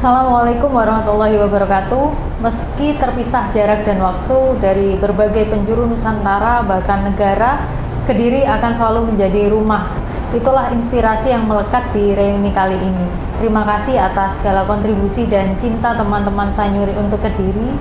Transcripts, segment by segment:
Assalamualaikum warahmatullahi wabarakatuh. Meski terpisah jarak dan waktu dari berbagai penjuru Nusantara bahkan negara, Kediri akan selalu menjadi rumah. Itulah inspirasi yang melekat di reuni kali ini. Terima kasih atas segala kontribusi dan cinta teman-teman Sanyuri untuk Kediri.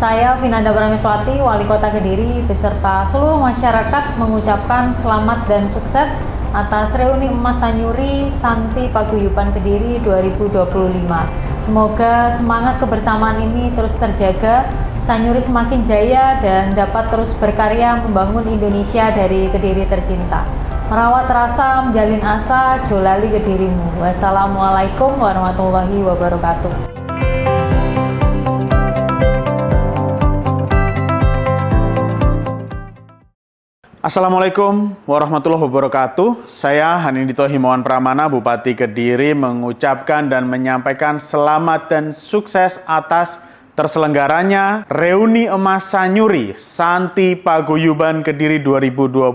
Saya Vinanda Prameswati, Wali Kota Kediri, beserta seluruh masyarakat mengucapkan selamat dan sukses atas reuni emas Sanyuri Santi Paguyuban Kediri 2025. Semoga semangat kebersamaan ini terus terjaga, Sanyuri semakin jaya dan dapat terus berkarya membangun Indonesia dari Kediri tercinta. Merawat rasa, menjalin asa, jolali Kedirimu. Wassalamualaikum warahmatullahi wabarakatuh. Assalamualaikum warahmatullahi wabarakatuh. Saya Hanindito Himawan Pramana, Bupati Kediri, mengucapkan dan menyampaikan selamat dan sukses atas terselenggaranya Reuni Emas Sanyuri Santi Paguyuban Kediri 2025.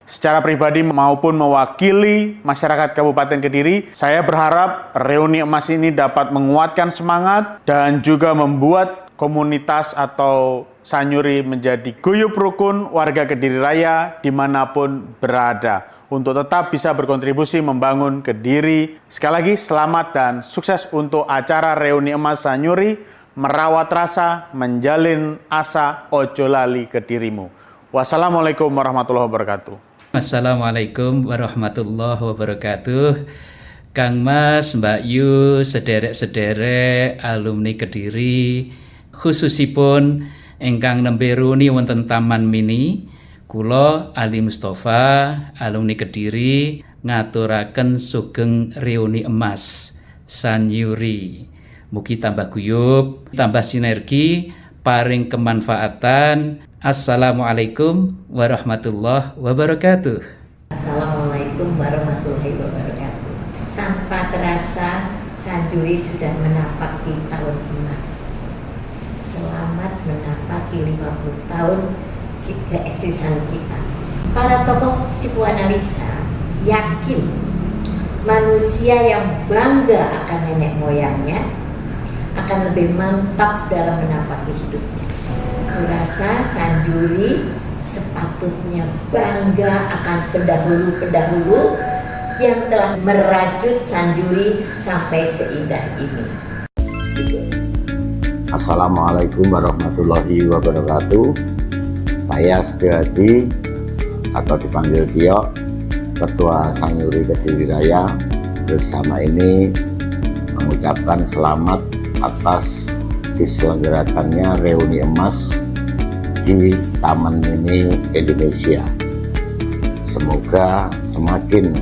Secara pribadi maupun mewakili masyarakat Kabupaten Kediri, saya berharap reuni emas ini dapat menguatkan semangat dan juga membuat komunitas atau Sanyuri menjadi guyup rukun warga Kediri Raya dimanapun berada untuk tetap bisa berkontribusi membangun Kediri. Sekali lagi selamat dan sukses untuk acara reuni emas Sanyuri, merawat rasa, menjalin asa, ojo lali Kedirimu. Wassalamualaikum warahmatullahi wabarakatuh. Assalamualaikum warahmatullahi wabarakatuh. Kang Mas, Mbak Yu, sederek-sederek alumni Kediri, khususipun ingkang nembe reuni wonten Taman Mini, kula Ali Mustafa, alumni Kediri, ngaturaken sugeng reuni emas Sanyuri. Mugi tambah guyub, tambah sinergi, paring kemanfaatan. Assalamualaikum warahmatullahi wabarakatuh. Assalamualaikum warahmatullahi wabarakatuh. Tanpa terasa, Sanyuri sudah menapaki tahun emas. Selamat menapaki 50 tahun keeksisan kita. Para tokoh psikoanalisa yakin manusia yang bangga akan nenek moyangnya akan lebih mantap dalam menapaki hidupnya. Kurasa Sanyuri sepatutnya bangga akan pendahulu-pendahulu yang telah merajut Sanyuri sampai seindah ini. Assalamualaikum warahmatullahi wabarakatuh. Saya Setiadi atau dipanggil Tio, Ketua Sanyuri Kediri Raya, bersama ini mengucapkan selamat atas diselenggarakannya reuni emas di Taman Mini Indonesia. Semoga semakin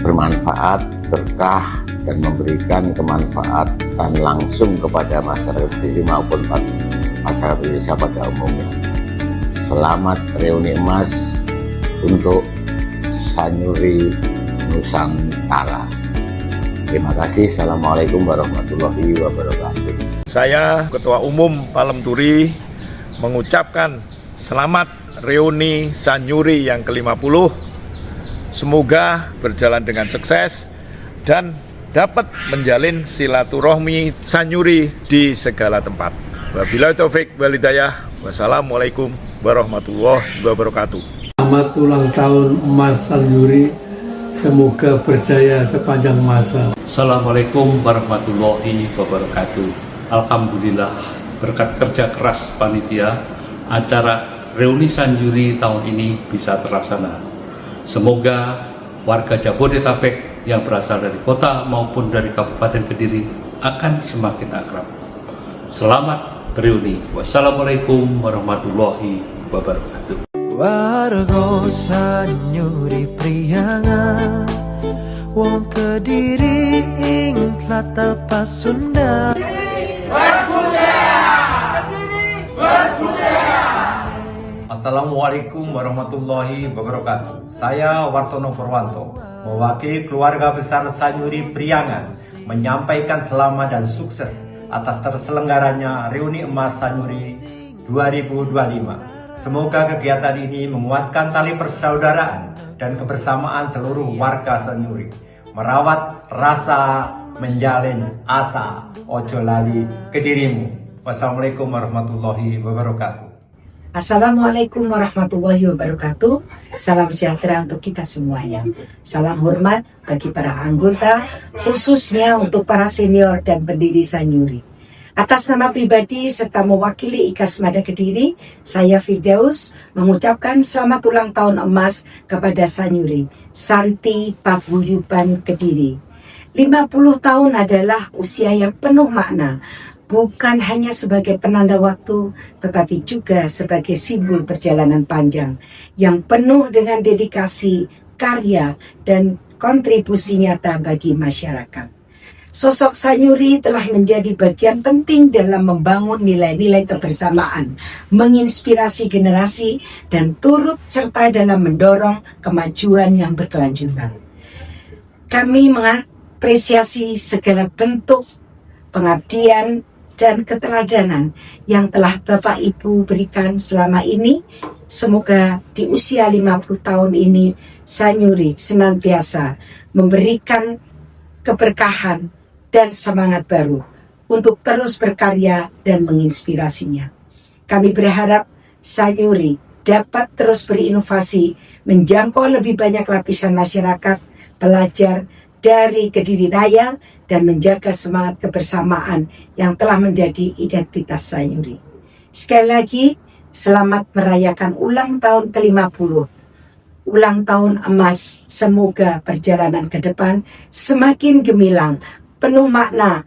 bermanfaat, berkah, dan memberikan kemanfaatan langsung kepada masyarakat Kediri maupun masyarakat Indonesia pada umumnya. Selamat reuni emas untuk Sanyuri Nusantara. Terima kasih. Assalamualaikum warahmatullahi wabarakatuh. Saya Ketua Umum Palem Turi mengucapkan selamat reuni Sanyuri yang ke-50. Semoga berjalan dengan sukses dan dapat menjalin silaturahmi Sanyuri di segala tempat. Wabillahi taufik wal hidayah. Wassalamualaikum warahmatullahi wabarakatuh. Selamat ulang tahun emas Sanyuri. Semoga berjaya sepanjang masa. Assalamualaikum warahmatullahi wabarakatuh. Alhamdulillah, berkat kerja keras panitia, acara reuni Sanyuri tahun ini bisa terlaksana. Semoga warga Jabodetabek yang berasal dari kota maupun dari Kabupaten Kediri akan semakin akrab. Selamat reuni. Wassalamualaikum warahmatullahi wabarakatuh. Warga Sanyuri Priangan, wong Kediri ing Tlatah Pasunda. Assalamualaikum warahmatullahi wabarakatuh. Saya Wartono Purwanto, mewakili keluarga besar Sanyuri Priangan, menyampaikan selamat dan sukses atas terselenggaranya reuni emas Sanyuri 2025. Semoga kegiatan ini menguatkan tali persaudaraan dan kebersamaan seluruh warga Sanyuri, merawat rasa, menjalin asa ojo lali kedirimu. Wassalamualaikum warahmatullahi wabarakatuh. Assalamualaikum warahmatullahi wabarakatuh. Salam sejahtera untuk kita semuanya. Salam hormat bagi para anggota, khususnya untuk para senior dan pendiri Sanyuri. Atas nama pribadi serta mewakili IKAS Mada Kediri, saya Firdaus mengucapkan selamat ulang tahun emas kepada Sanyuri, Santi Paguyuban Kediri. 50 tahun adalah usia yang penuh makna, bukan hanya sebagai penanda waktu, tetapi juga sebagai simbol perjalanan panjang yang penuh dengan dedikasi, karya, dan kontribusi nyata bagi masyarakat. Sosok Sanyuri telah menjadi bagian penting dalam membangun nilai-nilai kebersamaan, menginspirasi generasi, dan turut serta dalam mendorong kemajuan yang berkelanjutan. Kami mengapresiasi segala bentuk pengabdian dan keteladanan yang telah Bapak Ibu berikan selama ini. Semoga di usia 50 tahun ini Sanyuri senantiasa memberikan keberkahan dan semangat baru untuk terus berkarya dan menginspirasinya. Kami berharap Sanyuri dapat terus berinovasi, menjangkau lebih banyak lapisan masyarakat, pelajar dari Kediri Raya, dan menjaga semangat kebersamaan yang telah menjadi identitas Sanyuri. Sekali lagi, selamat merayakan ulang tahun ke-50. Ulang tahun emas, semoga perjalanan ke depan semakin gemilang, penuh makna,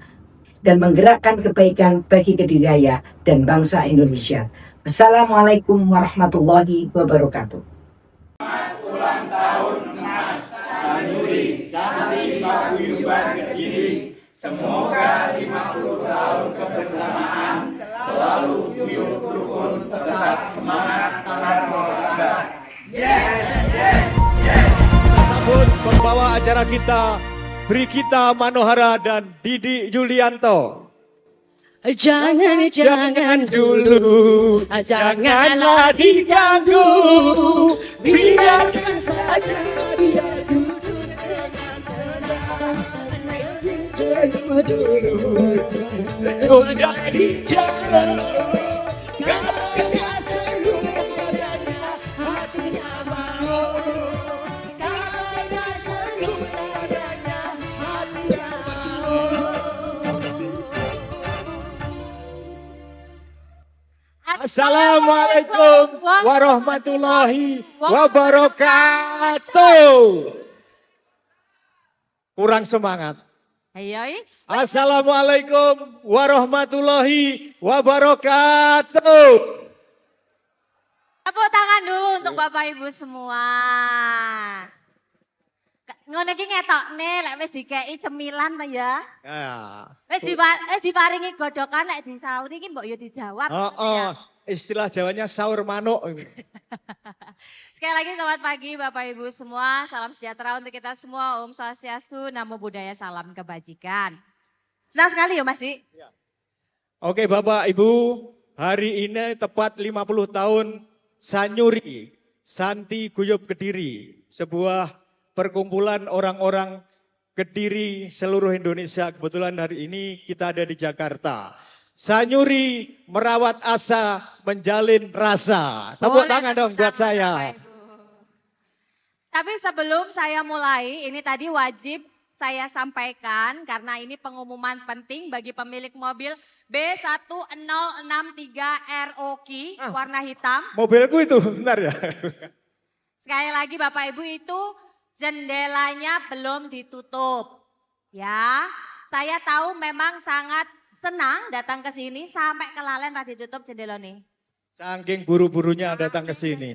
dan menggerakkan kebaikan bagi Kediri Raya dan bangsa Indonesia. Assalamualaikum warahmatullahi wabarakatuh. Ulang tahun emas Sanyuri, Santi Paguyuban Kediri. Semoga 50 tahun kebersamaan selalu guyup rukun, tetap semangat tanpa olahraga. Sambut pembawa acara kita, Brigita Manohara dan Didi Yulianto. Jangan dulu, janganlah diganggu, biarkan saja dia duduk dengan tenang. Senyum dulu, senyum dari jauh, katakan senyum padanya, hatinya mau. Katakan senyum padanya, hatinya mau. Assalamualaikum warahmatullahi wabarakatuh. Kurang semangat. Ayo. Assalamualaikum warahmatullahi wabarakatuh. Tepuk tangan dulu untuk Bapak Ibu semua. Ngono iki ngetokne lek wis dikeki cemilan ta ya. Wis diparingi godhokan lek disauri iki mbok yo dijawab. Istilah Jawanya sahur manuk. Sekali lagi selamat pagi Bapak Ibu semua. Salam sejahtera untuk kita semua. Om Swastiastu, Namo Buddhaya, salam kebajikan. Senang sekali ya Mas Di. Oke Bapak Ibu, hari ini tepat 50 tahun Sanyuri, Santi Guyub Kediri. Sebuah perkumpulan orang-orang Kediri seluruh Indonesia. Kebetulan hari ini kita ada di Jakarta. Sanyuri merawat asa, menjalin rasa. Tepuk tangan dong buat saya. Tapi sebelum saya mulai, ini tadi wajib saya sampaikan karena ini pengumuman penting bagi pemilik mobil B1063 ROQ warna hitam. Mobilku itu, benar ya? Sekali lagi Bapak Ibu itu jendelanya belum ditutup. Ya, saya tahu memang sangat senang datang ke sini sampai kelalen tadi ditutup jendela nih. Saking buru-burunya datang ke sini.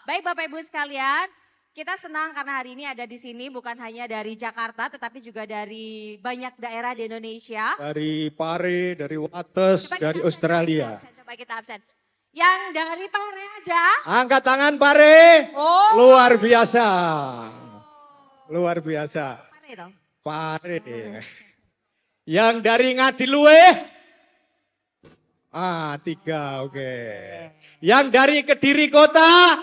Baik Bapak Ibu sekalian, kita senang karena hari ini ada di sini bukan hanya dari Jakarta tetapi juga dari banyak daerah di Indonesia. Dari Pare, dari Wates, dari Australia. Coba kita absen. Yang dari Pare ada? Angkat tangan Pare. Oh. Luar biasa. Luar biasa. Pare dong. Pare. Yang dari Ngadiluwe? 3, oke. Yang dari Kediri Kota?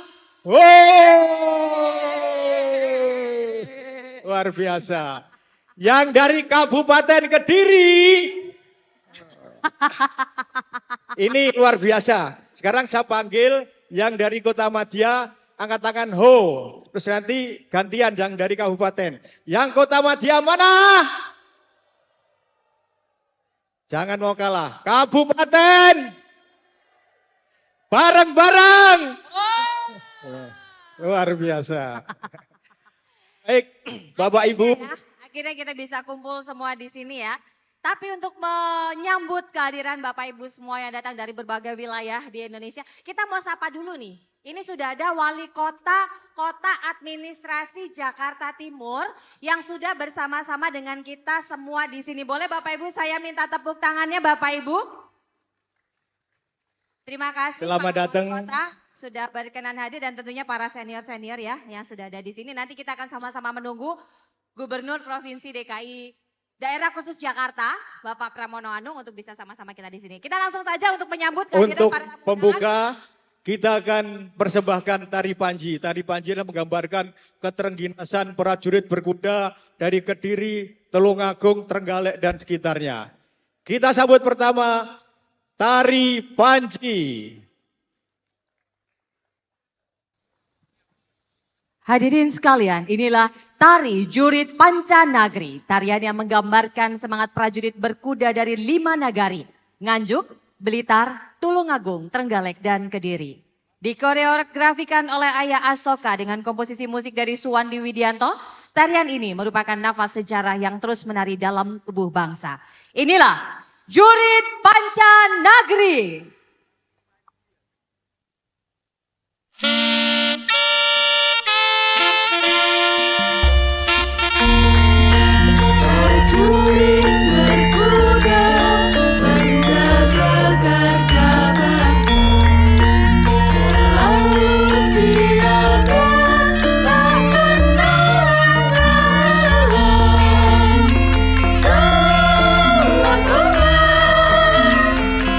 Luar biasa. yang dari Kabupaten Kediri. Ini luar biasa. Sekarang saya panggil yang dari Kota Madya, angkat tangan ho. Terus nanti gantian yang dari kabupaten. Yang Kota Madya mana? Jangan mau kalah. Kabupaten. Bareng-bareng. Luar biasa. Baik, Bapak Ibu. Akhirnya kita bisa kumpul semua di sini ya. Tapi untuk menyambut kehadiran Bapak Ibu semua yang datang dari berbagai wilayah di Indonesia, kita mau sapa dulu nih. Ini sudah ada Wali Kota Administrasi Jakarta Timur yang sudah bersama-sama dengan kita semua di sini. Boleh Bapak Ibu saya minta tepuk tangannya Bapak Ibu? Terima kasih Selamat Pak datang. Wali Kota sudah berkenan hadir dan tentunya para senior-senior ya yang sudah ada di sini. Nanti kita akan sama-sama menunggu Gubernur Provinsi DKI Daerah Khusus Jakarta, Bapak Pramono Anung untuk bisa sama-sama kita di sini. Kita langsung saja untuk menyambut kehadiran Untuk para tamu pembuka, kita akan persembahkan tari panji. Tari panji adalah menggambarkan keterengginasan prajurit berkuda dari Kediri, Tulungagung, Trenggalek, dan sekitarnya. Kita sambut pertama, tari panji. Hadirin sekalian, inilah tari Jurit Pancanagri. Tarian yang menggambarkan semangat prajurit berkuda dari 5 nagari. Nganjuk, Blitar, Tulungagung, Trenggalek, dan Kediri. Dikoreografikan oleh Ayah Asoka dengan komposisi musik dari Suwandi Widianto. Tarian ini merupakan nafas sejarah yang terus menari dalam tubuh bangsa. Inilah Jurit Pancanagri.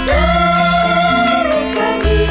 Dari kami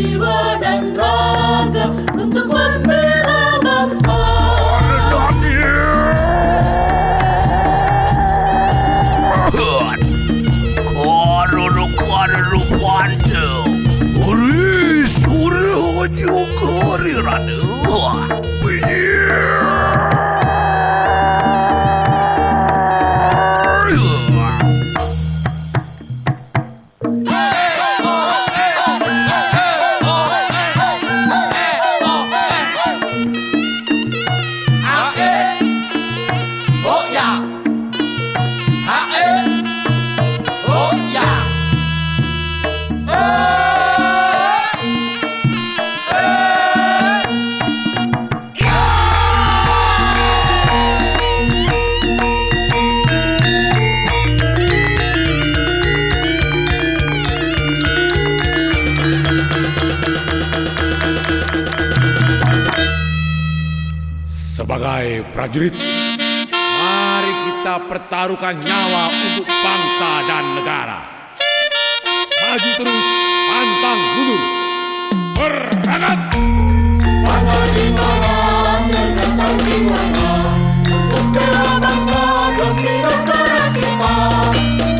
jiwa dan raga untuk membela bangsa. Sebagai prajurit, mari kita pertaruhkan nyawa untuk bangsa dan negara. Maju terus, pantang mundur. Berangkat! Mana di mana, terdatang di mana, untuk bela bangsa, demi negara kita.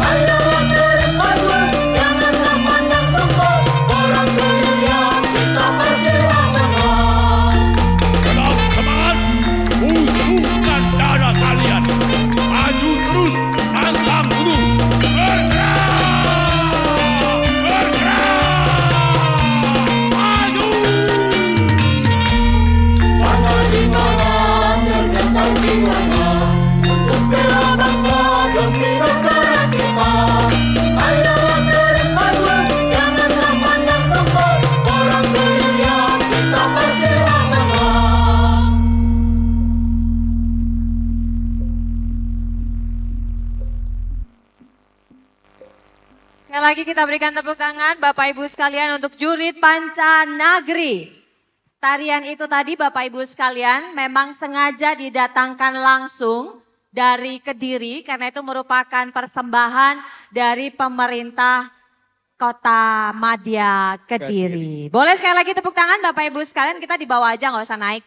Ayo terus maju, janganlah pandang bengkok. Orang beriak, kita pastilah menang. Tetap semangat, bukan darah kalian. Maju terus, pantang mundur. Mana di mana, terdatang di mana, untuk bela bangsa, demi negara kita. Ayo terus maju, janganlah pandang bengkok. Orang beriak, kita pastilah menang. Sekali lagi kita berikan tepuk tangan Bapak Ibu sekalian untuk Jurit Panca Nagri. Tarian itu tadi Bapak Ibu sekalian memang sengaja didatangkan langsung dari Kediri karena itu merupakan persembahan dari pemerintah Kota Madya Kediri. Boleh sekali lagi tepuk tangan Bapak Ibu sekalian, kita di bawah aja nggak usah naik.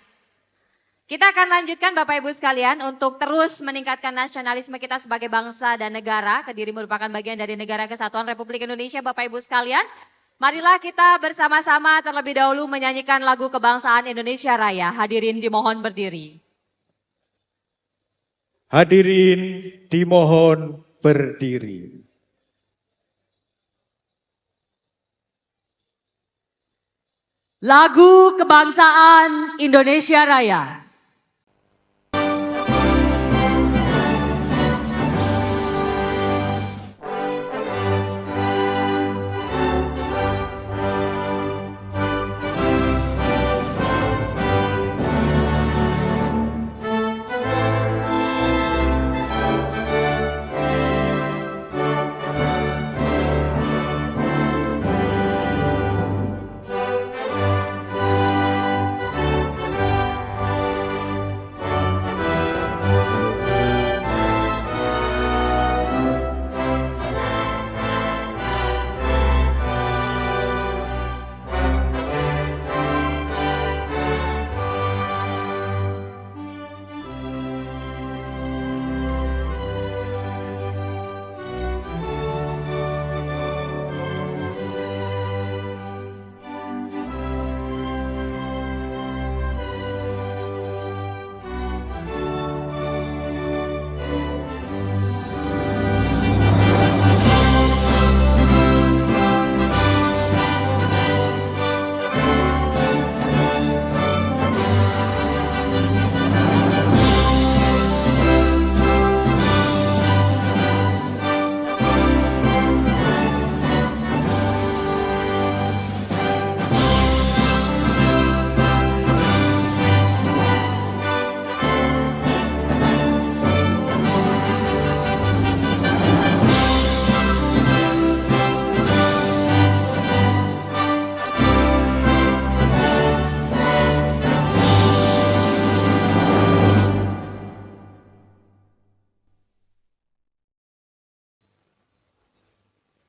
Kita akan lanjutkan Bapak Ibu sekalian untuk terus meningkatkan nasionalisme kita sebagai bangsa dan negara. Kediri merupakan bagian dari Negara Kesatuan Republik Indonesia Bapak Ibu sekalian. Marilah kita bersama-sama terlebih dahulu menyanyikan lagu kebangsaan Indonesia Raya. Hadirin dimohon berdiri. Hadirin dimohon berdiri. Lagu kebangsaan Indonesia Raya.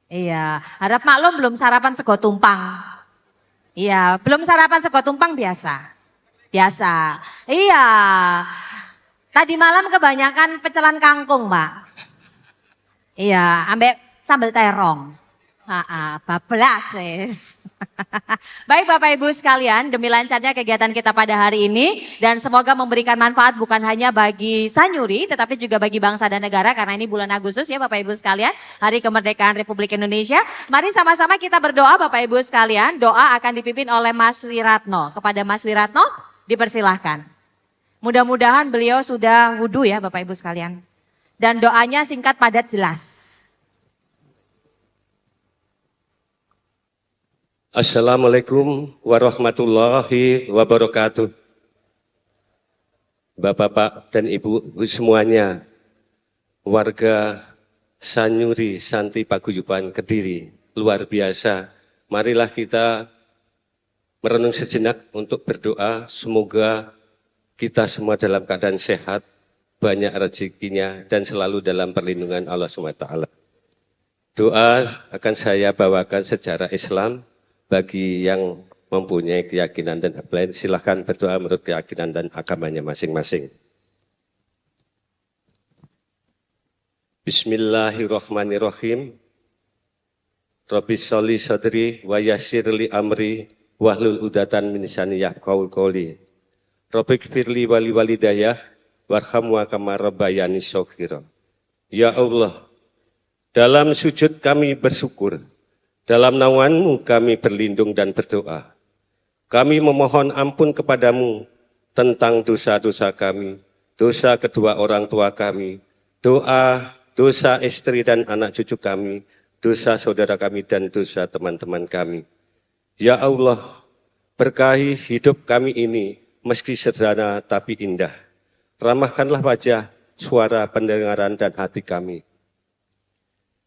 Iya, harap maklum belum sarapan sego tumpang. Iya, belum sarapan sego tumpang biasa. Biasa. Iya. Tadi malam kebanyakan pecelan kangkung, Mbak. Iya, ambek sambal terong. Bablas wis. Baik Bapak Ibu sekalian, demi lancarnya kegiatan kita pada hari ini dan semoga memberikan manfaat bukan hanya bagi Sanyuri tetapi juga bagi bangsa dan negara karena ini bulan Agustus ya Bapak Ibu sekalian, Hari Kemerdekaan Republik Indonesia. Mari sama-sama kita berdoa Bapak Ibu sekalian, doa akan dipimpin oleh Mas Wiratno. Kepada Mas Wiratno dipersilahkan. Mudah-mudahan beliau sudah wudhu ya Bapak Ibu sekalian. Dan doanya singkat padat jelas. Assalamualaikum warahmatullahi wabarakatuh. Bapak-bapak dan ibu semuanya, warga Sanyuri Santi Paguyuban Kediri, luar biasa. Marilah kita merenung sejenak untuk berdoa, semoga kita semua dalam keadaan sehat, banyak rezekinya, dan selalu dalam perlindungan Allah SWT. Doa akan saya bawakan secara Islam. Bagi yang mempunyai keyakinan dan lain, silahkan berdoa menurut keyakinan dan agamanya masing-masing. Bismillahirrahmanirrahim. Rabbi sholli sadri wa yassir li amri wahlul udatan min lisani yafqahu qawli. Rabbi gfirli wali walidayah warhamwa kama rabbayani shaghira. Ya Allah, dalam sujud kami bersyukur. Dalam naungan-Mu kami berlindung dan berdoa. Kami memohon ampun kepadamu tentang dosa-dosa kami, dosa kedua orang tua kami, dosa istri dan anak cucu kami, dosa saudara kami dan dosa teman-teman kami. Ya Allah, berkahi hidup kami ini meski sederhana tapi indah. Ramahkanlah wajah, suara, pendengaran dan hati kami.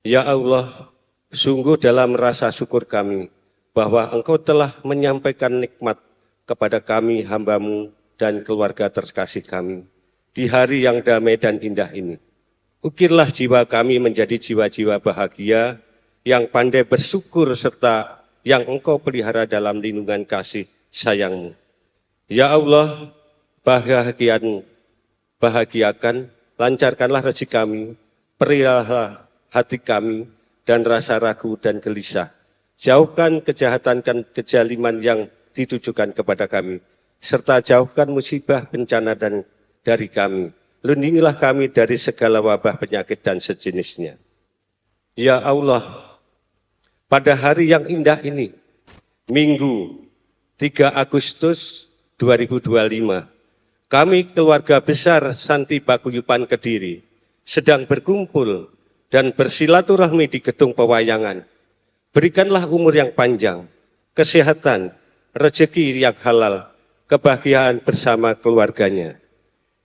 Ya Allah, sungguh dalam rasa syukur kami bahwa Engkau telah menyampaikan nikmat kepada kami hamba-Mu dan keluarga terkasih kami di hari yang damai dan indah ini. Ukirlah jiwa kami menjadi jiwa-jiwa bahagia yang pandai bersyukur serta yang Engkau pelihara dalam lindungan kasih sayang-Mu. Ya Allah, bahagiakan, lancarkanlah rezeki kami, perilah hati kami, dan rasa ragu dan gelisah. Jauhkan kejahatan dan kezaliman yang ditujukan kepada kami, serta jauhkan musibah bencana dan dari kami. Lindungilah kami dari segala wabah penyakit dan sejenisnya. Ya Allah, pada hari yang indah ini, Minggu 3 Agustus 2025, kami keluarga besar Santi Paguyuban Kediri sedang berkumpul dan bersilaturahmi di gedung pewayangan. Berikanlah umur yang panjang, kesehatan, rezeki yang halal, kebahagiaan bersama keluarganya.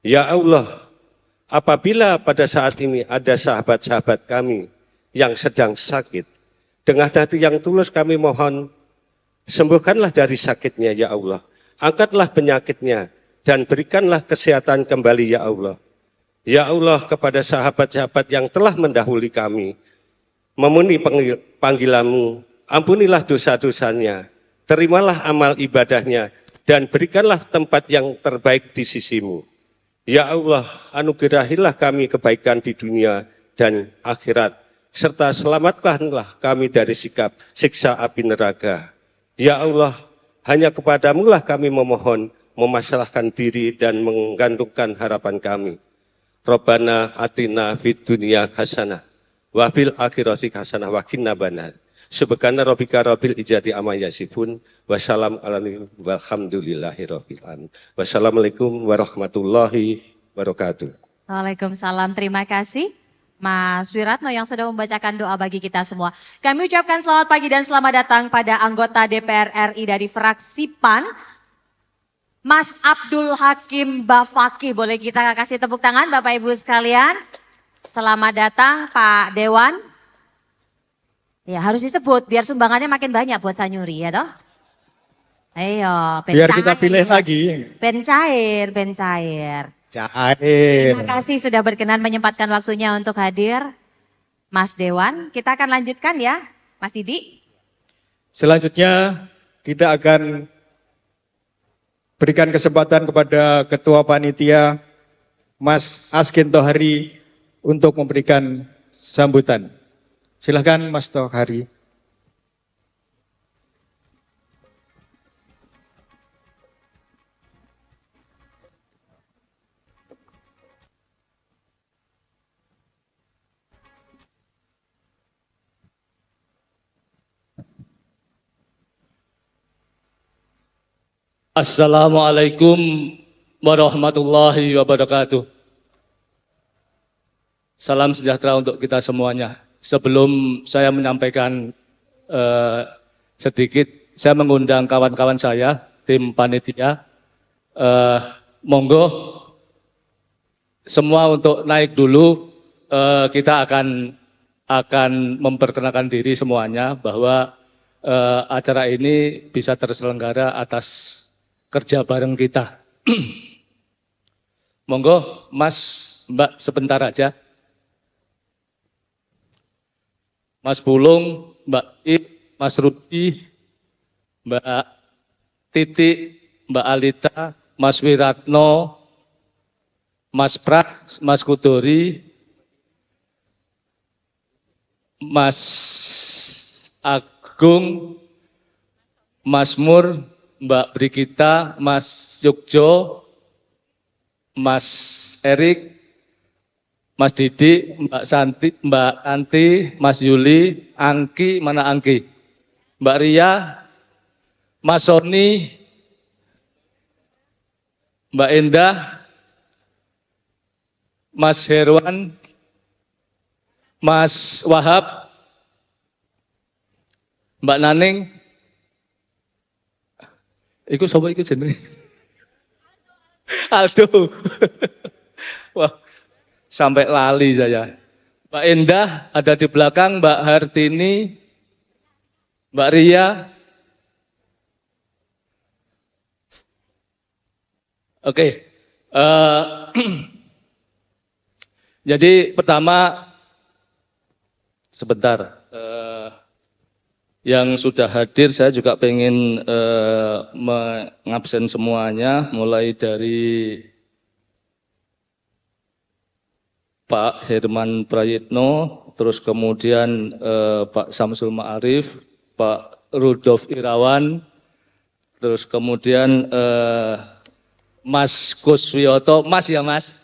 Ya Allah, apabila pada saat ini ada sahabat-sahabat kami yang sedang sakit, dengan hati yang tulus kami mohon, sembuhkanlah dari sakitnya ya Allah. Angkatlah penyakitnya dan berikanlah kesehatan kembali ya Allah. Ya Allah, kepada sahabat-sahabat yang telah mendahului kami, memenuhi panggilan-Mu, ampunilah dosa-dosanya, terimalah amal ibadahnya, dan berikanlah tempat yang terbaik di sisi-Mu. Ya Allah, anugerahilah kami kebaikan di dunia dan akhirat, serta selamatkanlah kami dari siksa api neraka. Ya Allah, hanya kepadamu lah kami memohon, memasrahkan diri dan menggantungkan harapan kami. Rabbana atina fid dunya hasanah wa fil akhirati hasanah wa qina adzabannar. Subhana rabbika rabbil izzati amma yasifun wa salam alal walhamdulillahi rabbil alamin. Wassalamualaikum warahmatullahi wabarakatuh. Waalaikumsalam, terima kasih Mas Wiratno yang sudah membacakan doa bagi kita semua. Kami ucapkan selamat pagi dan selamat datang pada anggota DPR RI dari fraksi PAN, Mas Abdul Hakim Bafaki. Boleh kita kasih tepuk tangan Bapak Ibu sekalian. Selamat datang Pak Dewan. Ya harus disebut biar sumbangannya makin banyak buat Sanyuri ya toh. Ayo, biar kita pilih lagi. Ben cair. Cair. Terima kasih sudah berkenan menyempatkan waktunya untuk hadir. Mas Dewan, kita akan lanjutkan ya Mas Didi. Selanjutnya kita akan berikan kesempatan kepada Ketua Panitia Mas Askin Tohari untuk memberikan sambutan. Silakan Mas Tohari. Assalamualaikum warahmatullahi wabarakatuh. Salam sejahtera untuk kita semuanya. Sebelum saya menyampaikan sedikit, saya mengundang kawan-kawan saya, tim panitia. Monggo semua untuk naik dulu. Kita akan memperkenalkan diri semuanya bahwa acara ini bisa terselenggara atas kerja bareng kita. Monggo, Mas, Mbak, sebentar aja. Mas Bulung, Mbak I, Mas Rudi, Mbak Titi, Mbak Alita, Mas Wiratno, Mas Pras, Mas Kudori, Mas Agung, Mas Mur, Mbak Brigita, Mas Yukjo, Mas Erik, Mas Didi, Mbak Santi, Mbak Anti, Mas Yuli, Angki, mana Angki? Mbak Ria, Mas Sony, Mbak Endah, Mas Herwan, Mas Wahab, Mbak Naning. Iku sapa iku jenenge? Aldo. Wah, sampai lali saya. Mbak Endah ada di belakang, Mbak Hartini, Mbak Ria. Oke. Jadi pertama, sebentar. Yang sudah hadir saya juga pengen mengabsen semuanya, mulai dari Pak Herman Prayitno, terus kemudian Pak Samsul Ma'arif, Pak Rudolf Irawan, terus kemudian Mas Kus Wiyoto, Mas ya Mas,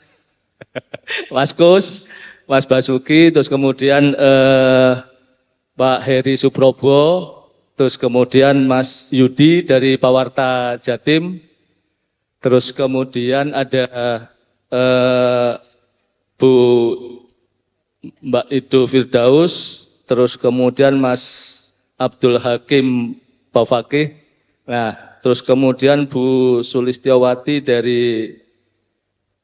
Mas Kus, Mas Basuki, terus kemudian Pak Heri Suprobo, terus kemudian Mas Yudi dari Pawarta Jatim, terus kemudian ada Bu Mbak Ido Firdaus, terus kemudian Mas Abdul Hakim Pafakih, nah terus kemudian Bu Sulistiawati dari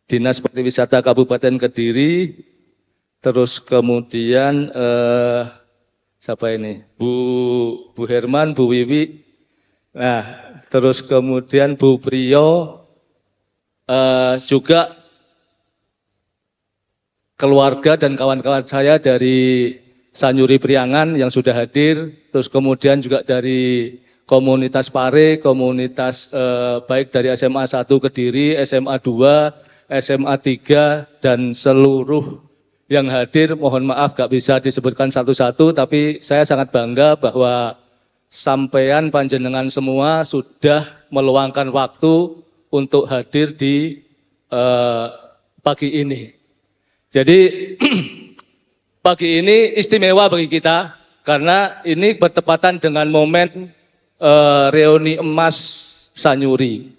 Dinas Pariwisata Kabupaten Kediri, terus kemudian siapa ini? Bu Herman, Bu Wiwi. Nah, terus kemudian Bu Priyo, juga keluarga dan kawan-kawan saya dari Sanyuri Priangan yang sudah hadir. Terus kemudian juga dari komunitas Pare, komunitas baik dari SMA 1 Kediri, SMA 2, SMA 3, dan seluruh yang hadir, mohon maaf gak bisa disebutkan satu-satu, tapi saya sangat bangga bahwa sampean panjenengan semua sudah meluangkan waktu untuk hadir di pagi ini. Jadi pagi ini istimewa bagi kita karena ini bertepatan dengan momen reuni emas Sanyuri.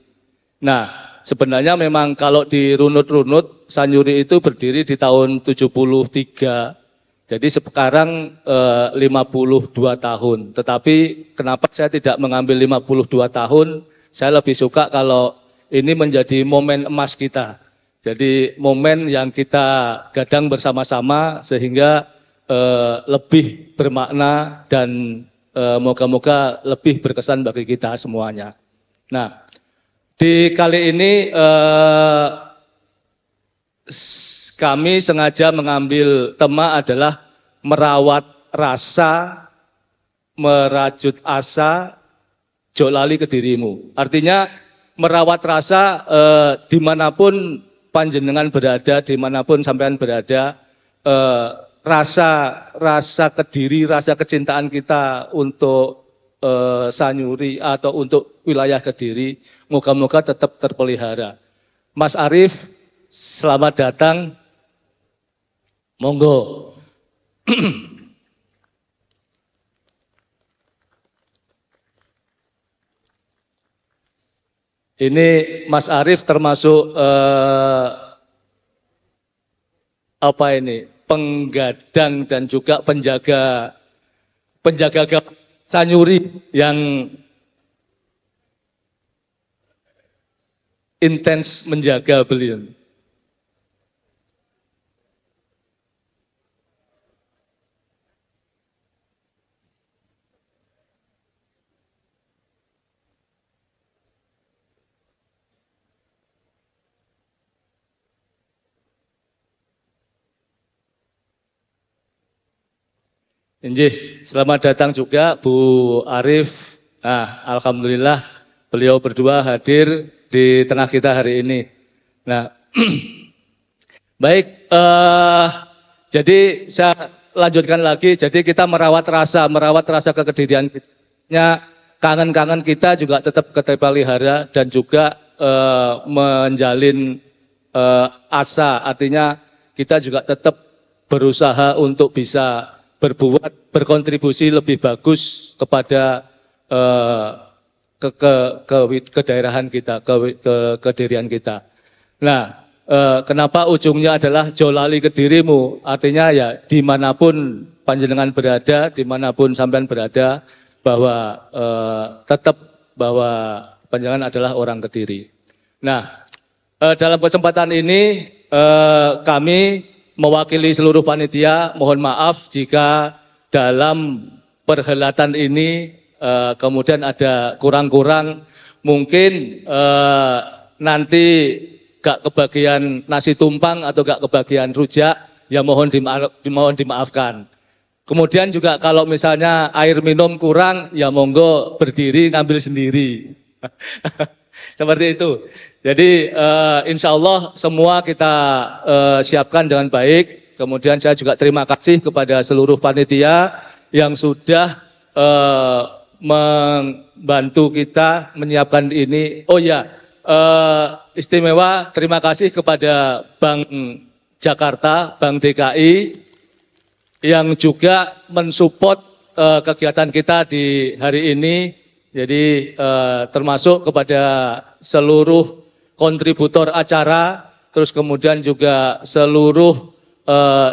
Nah, sebenarnya memang kalau dirunut-runut Sanyuri itu berdiri di tahun 73. Jadi sekarang 52 tahun. Tetapi kenapa saya tidak mengambil 52 tahun? Saya lebih suka kalau ini menjadi momen emas kita. Jadi momen yang kita gadang bersama-sama sehingga lebih bermakna dan moga-moga lebih berkesan bagi kita semuanya. Nah, di kali ini kami sengaja mengambil tema adalah merawat rasa, merajut asa, jo lali kedirimu. Artinya merawat rasa dimanapun panjenengan berada, dimanapun sampean berada, rasa kediri, rasa kecintaan kita untuk Sanyuri atau untuk wilayah Kediri, moga-moga tetap terpelihara. Mas Arief, selamat datang. Monggo. Ini Mas Arief termasuk apa ini? Penggadang dan juga penjaga Sanyuri yang intens menjaga beliau. Injih, selamat datang juga Bu Arief. Alhamdulillah beliau berdua hadir di tengah kita hari ini. Nah, baik, jadi saya lanjutkan lagi. Jadi kita merawat rasa kekedirian kita, kangen-kangen kita juga tetap kita pelihara dan juga menjalin asa. Artinya kita juga tetap berusaha untuk bisa berkontribusi lebih bagus kepada kedaerahan kita, kedirian kita. Nah, kenapa ujungnya adalah jolali kedirimu? Artinya ya dimanapun panjenengan berada, dimanapun sampean berada, bahwa tetap bahwa panjenengan adalah orang Kediri. Nah, dalam kesempatan ini kami mewakili seluruh panitia, mohon maaf jika dalam perhelatan ini kemudian ada kurang-kurang, mungkin nanti gak kebagian nasi tumpang atau gak kebagian rujak, ya mohon dimaafkan. Kemudian juga kalau misalnya air minum kurang, ya monggo berdiri ngambil sendiri. Seperti itu. Jadi insya Allah semua kita siapkan dengan baik. Kemudian saya juga terima kasih kepada seluruh panitia yang sudah membantu kita menyiapkan ini. Oh ya, istimewa terima kasih kepada Bank Jakarta, Bank DKI yang juga mensupport kegiatan kita di hari ini. Jadi termasuk kepada seluruh kontributor acara, terus kemudian juga seluruh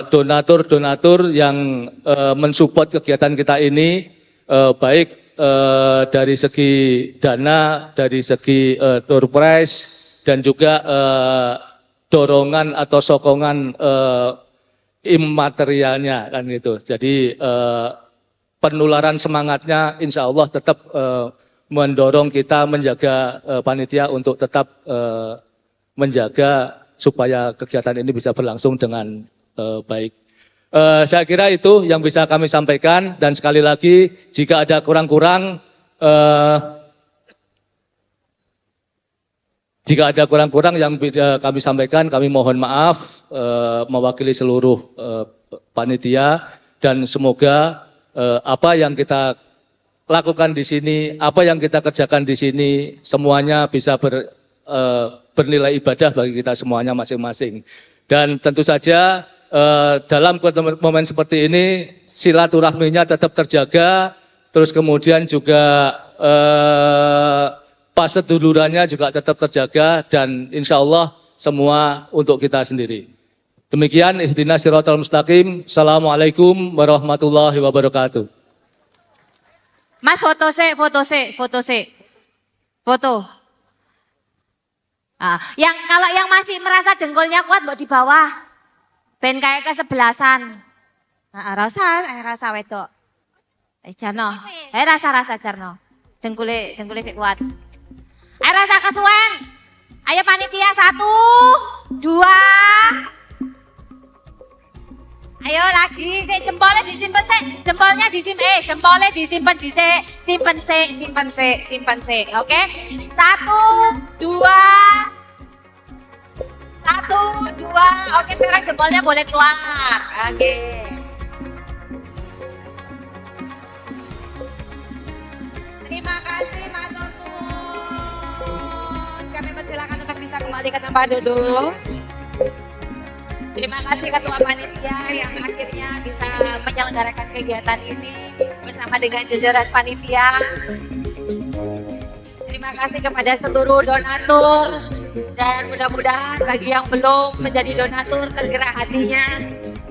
donatur-donatur yang mensupport kegiatan kita ini, baik dari segi dana, dari segi door prize, dan juga dorongan atau sokongan imaterialnya kan gitu. Jadi penularan semangatnya insya Allah tetap mendorong kita menjaga panitia untuk tetap menjaga supaya kegiatan ini bisa berlangsung dengan baik. Saya kira itu yang bisa kami sampaikan, dan sekali lagi jika ada kurang-kurang yang kami sampaikan, kami mohon maaf mewakili seluruh panitia, dan semoga apa yang kita lakukan di sini, apa yang kita kerjakan di sini, semuanya bisa bernilai ibadah bagi kita semuanya masing-masing. Dan tentu saja dalam momen seperti ini silaturahminya tetap terjaga, terus kemudian juga pasedulurannya juga tetap terjaga, dan insya Allah semua untuk kita sendiri. Demikian, ihdinas siratal mustaqim. Assalamualaikum warahmatullahi wabarakatuh. Mas foto sih. Nah, kalau yang masih merasa dengkulnya kuat mbok di bawah. Ben kayak kesebelasan. Nah, rasa wedok. Jarno. Rasa Jarno. Dengkule sik kuat. Rasa kesuwen. Ayo panitia 1, 2. Ayo lagi. jempolnya disimpan sih. Jempolnya disimpan, jempolnya disimpan di sih. Simpen sih. Oke. 1, 2. Oke, sekarang jempolnya boleh keluar. Oke. Terima kasih Mas Tutut. Kami persilakan untuk bisa kembali ke tempat duduk. Terima kasih Ketua Panitia yang akhirnya bisa menyelenggarakan kegiatan ini bersama dengan jajaran panitia. Terima kasih kepada seluruh donatur dan mudah-mudahan bagi yang belum menjadi donatur tergerak hatinya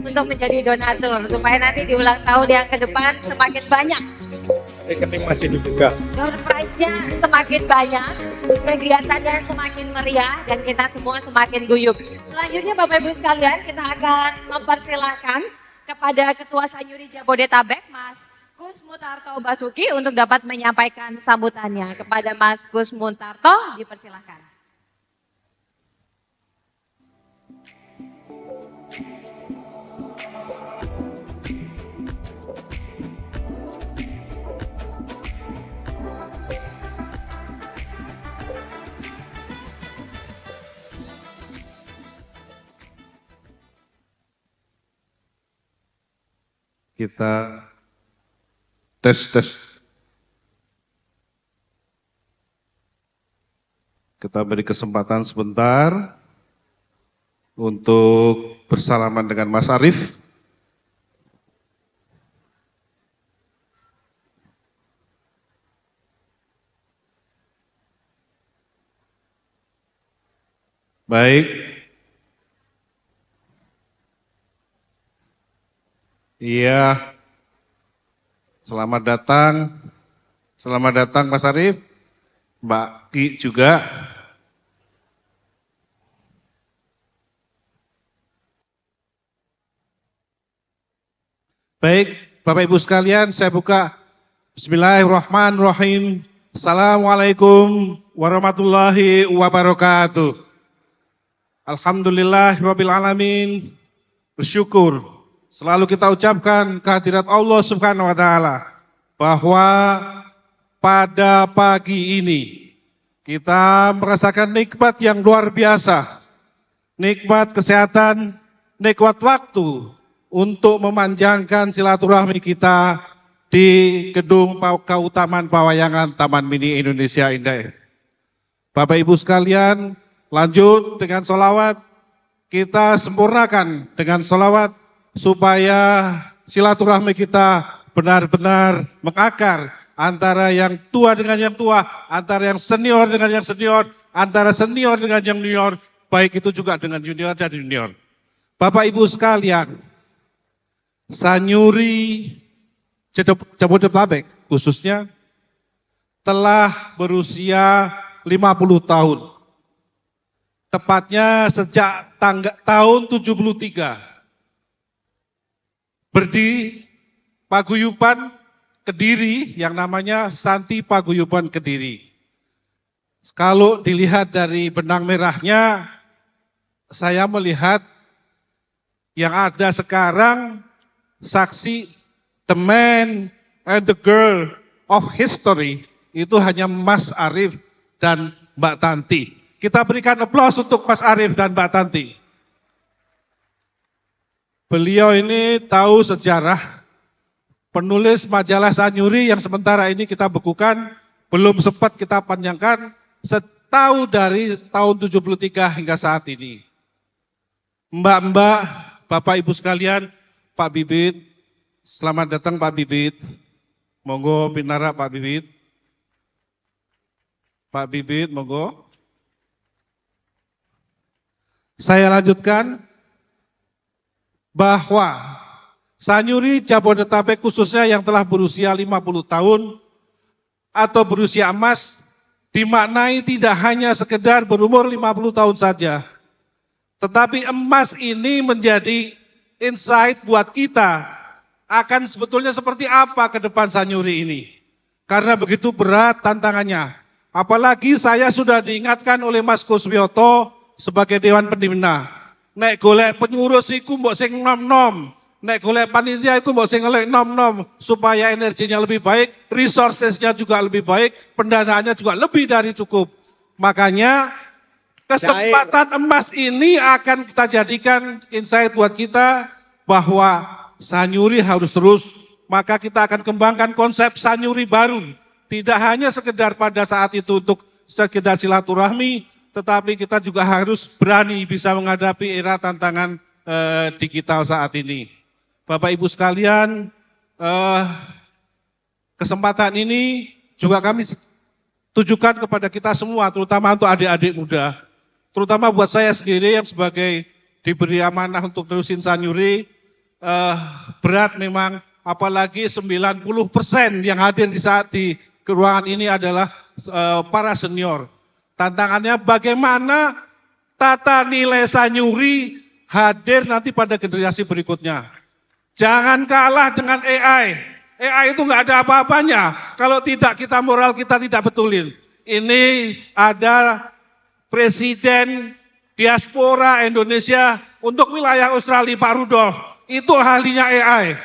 untuk menjadi donatur supaya nanti di ulang tahun yang ke depan semakin banyak. Rekening masih dibuka. Door prize-nya semakin banyak, kegiatannya semakin meriah, dan kita semua semakin guyup. Selanjutnya Bapak Ibu sekalian, kita akan mempersilahkan kepada Ketua Sanyuri Jabodetabek, Mas Gus Mutarto Basuki, untuk dapat menyampaikan sambutannya. Kepada Mas Gus Mutarto, dipersilahkan. Kita tes. Kita beri kesempatan sebentar untuk bersalaman dengan Mas Arief. Baik. Iya, selamat datang Mas Arief, Mbak Ki juga. Baik, Bapak Ibu sekalian, saya buka. Bismillahirrahmanirrahim. Assalamualaikum warahmatullahi wabarakatuh. Alhamdulillahirabbil alamin. Bersyukur selalu kita ucapkan kehadirat Allah Subhanahu wa taala bahwa pada pagi ini kita merasakan nikmat yang luar biasa. Nikmat kesehatan, nikmat waktu untuk memanjangkan silaturahmi kita di Gedung Keutamaan Pawayangan Taman Mini Indonesia Indah. Bapak Ibu sekalian, lanjut dengan sholawat. Kita sempurnakan dengan sholawat supaya silaturahmi kita benar-benar mengakar antara yang tua dengan yang tua, antara yang senior dengan yang senior, antara senior dengan yang junior, baik itu juga dengan junior dan junior. Bapak Ibu sekalian, Sanyuri Jabodetabek khususnya telah berusia 50 tahun. Tepatnya sejak tahun 73. Berdiri paguyuban Kediri yang namanya Santi Paguyuban Kediri. Kalau dilihat dari benang merahnya, saya melihat yang ada sekarang saksi the man and the girl of history itu hanya Mas Arief dan Mbak Tanti. Kita berikan aplaus untuk Mas Arief dan Mbak Tanti. Beliau ini tahu sejarah, penulis majalah Sanyuri yang sementara ini kita bekukan, belum sempat kita panjangkan, setahu dari tahun 73 hingga saat ini. Mbak-mbak, Bapak Ibu sekalian, Pak Bibit, selamat datang Pak Bibit. Monggo pinara Pak Bibit. Pak Bibit, monggo. Saya lanjutkan bahwa Sanyuri Jabodetabek khususnya yang telah berusia 50 tahun atau berusia emas dimaknai tidak hanya sekedar berumur 50 tahun saja. Tetapi emas ini menjadi insight buat kita akan sebetulnya seperti apa ke depan Sanyuri ini. Karena begitu berat tantangannya. Apalagi saya sudah diingatkan oleh Mas Kuswioto sebagai Dewan Pembina. Nek golek penyurus iku mbok sing nom-nom, Nek golek panitia itu mbok sing ngelek nom-nom supaya energinya lebih baik, resources-nya juga lebih baik, pendanaannya juga lebih dari cukup. Makanya kesempatan emas ini akan kita jadikan insight buat kita bahwa Sanyuri harus terus, maka kita akan kembangkan konsep Sanyuri baru. Tidak hanya sekedar pada saat itu untuk sekedar silaturahmi, tetapi kita juga harus berani bisa menghadapi era tantangan digital saat ini. Bapak Ibu sekalian, kesempatan ini juga kami tujukan kepada kita semua, terutama untuk adik-adik muda. Terutama buat saya sendiri yang sebagai diberi amanah untuk terusin Sanyuri, berat memang, apalagi 90% yang hadir di saat di ruangan ini adalah para senior. Tantangannya bagaimana tata nilai Sanyuri hadir nanti pada generasi berikutnya. Jangan kalah dengan AI. AI itu nggak ada apa-apanya. Kalau tidak kita moral kita tidak betulin. Ini ada Presiden Diaspora Indonesia untuk wilayah Australia, Pak Rudolf. Itu ahlinya AI.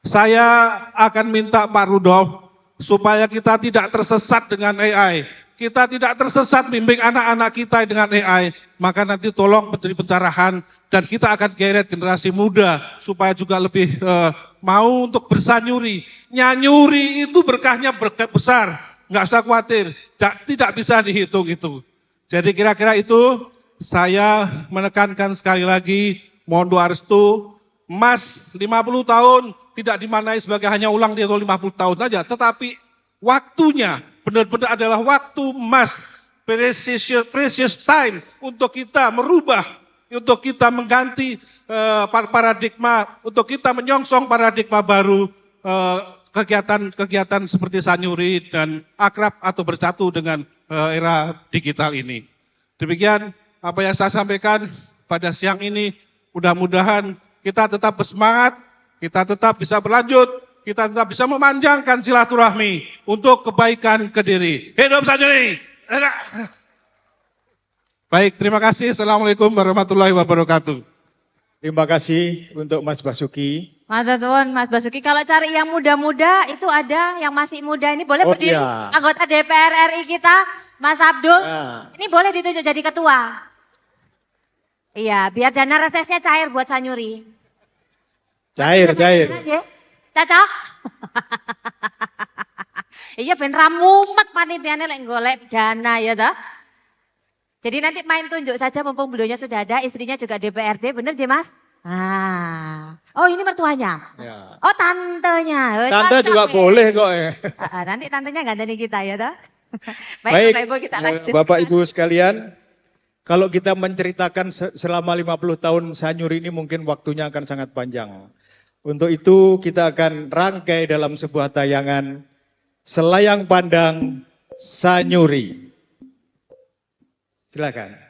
Saya akan minta Pak Rudolf supaya kita tidak tersesat dengan AI. Kita tidak tersesat bimbing anak-anak kita dengan AI. Maka nanti tolong beri pencerahan dan kita akan geret generasi muda supaya juga lebih mau untuk bersanyuri. Nyanyuri itu berkahnya besar, nggak usah khawatir, tidak bisa dihitung itu. Jadi kira-kira itu saya menekankan sekali lagi, mohon doa restu, emas 50 tahun tidak dimaknai sebagai hanya ulang dia 50 tahun saja, tetapi waktunya benar-benar adalah waktu emas, precious time untuk kita merubah, untuk kita mengganti paradigma, untuk kita menyongsong paradigma baru, kegiatan-kegiatan seperti Sanyuri dan akrab atau bersatu dengan era digital ini. Demikian apa yang saya sampaikan pada siang ini. Mudah-mudahan kita tetap bersemangat, kita tetap bisa berlanjut, kita tetap bisa memanjangkan silaturahmi untuk kebaikan Kediri. Hidup Sanyuri! Baik, terima kasih. Assalamualaikum warahmatullahi wabarakatuh. Terima kasih untuk Mas Basuki. Matur Mas Basuki, kalau cari yang muda-muda itu ada yang masih muda ini boleh berdiri. Iya. Anggota DPR RI kita, Mas Abdul, ini boleh ditunjuk jadi ketua. Iya, biar dana resesnya cair buat Sanyuri. Cair. Cocok? Iya ben ramumet panitiane lek golek dana ya toh. Jadi nanti main tunjuk saja mumpung beliaunya sudah ada, istrinya juga DPRD, bener je Mas? Oh ini mertuanya? Ya. Oh tantenya. Tante juga boleh kok ya. Nanti tantenya gandani kita ya toh. Baik, Bapak Ibu kita lanjut. Bapak Ibu sekalian, kalau kita menceritakan selama 50 tahun Sanyuri ini mungkin waktunya akan sangat panjang. Untuk itu kita akan rangkai dalam sebuah tayangan Selayang Pandang Sanyuri. Silakan.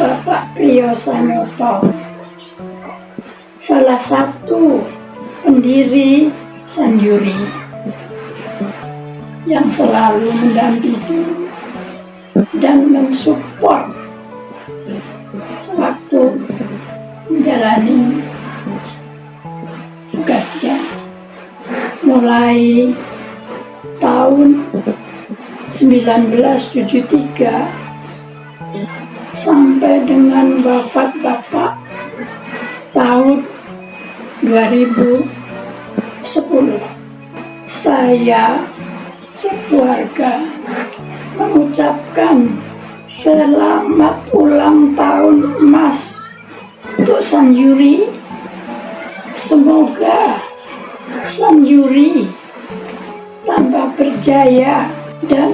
Bapak Priyo Sanyoto, salah satu pendiri Sanjuri yang selalu mendampingi dan mensupport sewaktu menjalani tugasnya mulai tahun 1973 sampai dengan wafat Bapak tahun 2010. Saya sekeluarga mengucapkan selamat ulang tahun emas untuk Sanjuri. Semoga Sanjuri tambah berjaya dan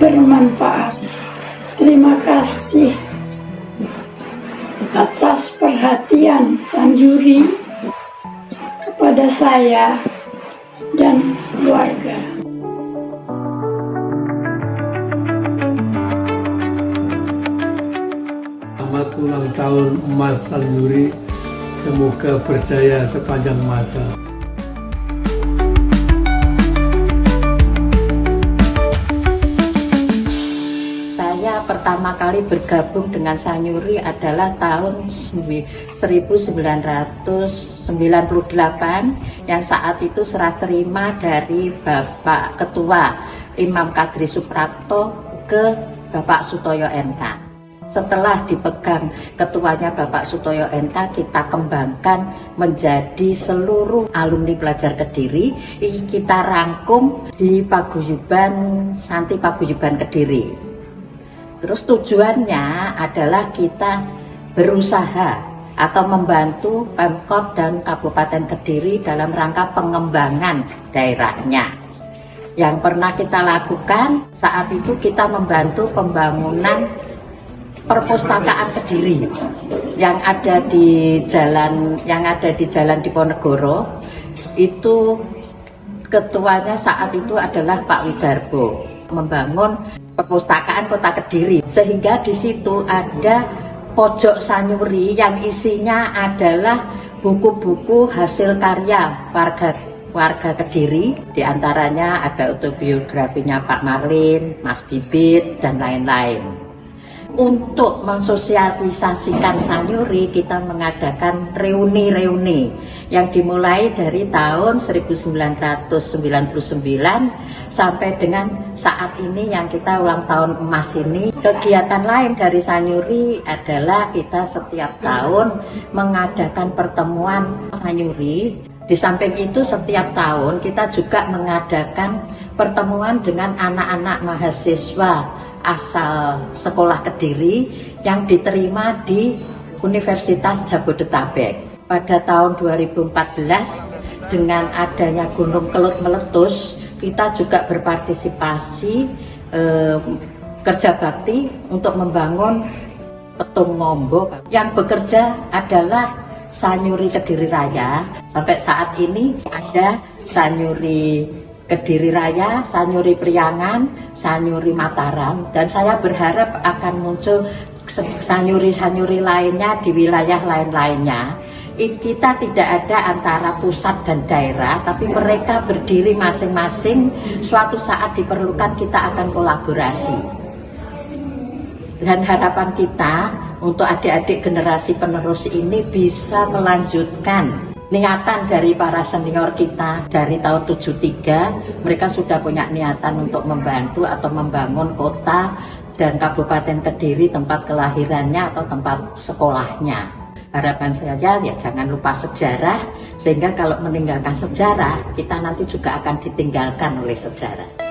bermanfaat. Terima kasih atas perhatian Sanjuri kepada saya dan keluarga. Selamat ulang tahun emas Sanjuri, semoga berjaya sepanjang masa. Saya pertama kali bergabung dengan Sanjuri adalah tahun 1998 yang saat itu serah terima dari Bapak Ketua Imam Kadri Suprapto ke Bapak Sutoyo Enta. Setelah dipegang ketuanya Bapak Sutoyo Enta, kita kembangkan menjadi seluruh alumni pelajar Kediri. Kita rangkum di Paguyuban Santi Paguyuban Kediri. Terus tujuannya adalah kita berusaha atau membantu Pemkot dan Kabupaten Kediri dalam rangka pengembangan daerahnya. Yang pernah kita lakukan saat itu kita membantu pembangunan perpustakaan Kediri yang ada di Jalan Diponegoro. Itu ketuanya saat itu adalah Pak Widarbo, membangun perpustakaan Kota Kediri, sehingga di situ ada pojok Sanjuri yang isinya adalah buku-buku hasil karya warga Kediri. Di antaranya ada autobiografinya Pak Marlin, Mas Bibit, dan lain-lain. Untuk mensosialisasikan Sanjuri, kita mengadakan reuni-reuni yang dimulai dari tahun 1999 sampai dengan saat ini yang kita ulang tahun emas ini. Kegiatan lain dari Sanjuri adalah kita setiap tahun mengadakan pertemuan Sanjuri. Di samping itu setiap tahun kita juga mengadakan pertemuan dengan anak-anak mahasiswa asal sekolah Kediri yang diterima di Universitas Jabodetabek. Pada tahun 2014 dengan adanya Gunung Kelut meletus, kita juga berpartisipasi kerja bakti untuk membangun Petung Ngombo. Yang bekerja adalah Sanjuri Kediri Raya. Sampai saat ini ada Sanjuri Kediri Raya, Sanjuri Priangan, Sanjuri Mataram, dan saya berharap akan muncul Sanjuri-Sanjuri lainnya di wilayah lain-lainnya. Kita tidak ada antara pusat dan daerah, tapi mereka berdiri masing-masing. Suatu saat diperlukan kita akan kolaborasi. Dan harapan kita untuk adik-adik generasi penerus ini bisa melanjutkan niatan dari para senior kita dari tahun 73. Mereka sudah punya niatan untuk membantu atau membangun kota dan Kabupaten Kediri tempat kelahirannya atau tempat sekolahnya. Harapan saya ya jangan lupa sejarah, sehingga kalau meninggalkan sejarah kita nanti juga akan ditinggalkan oleh sejarah.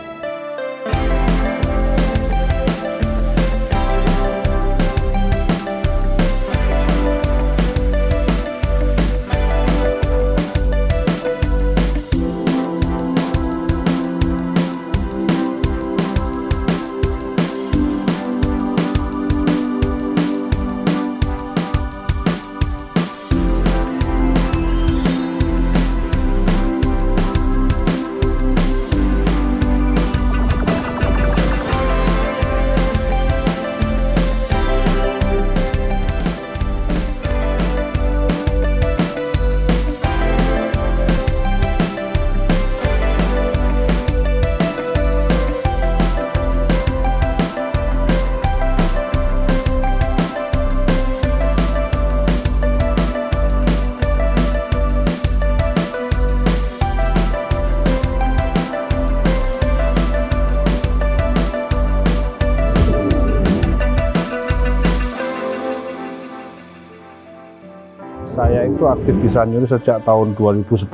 Saya itu aktif di Sanyuri sejak tahun 2010.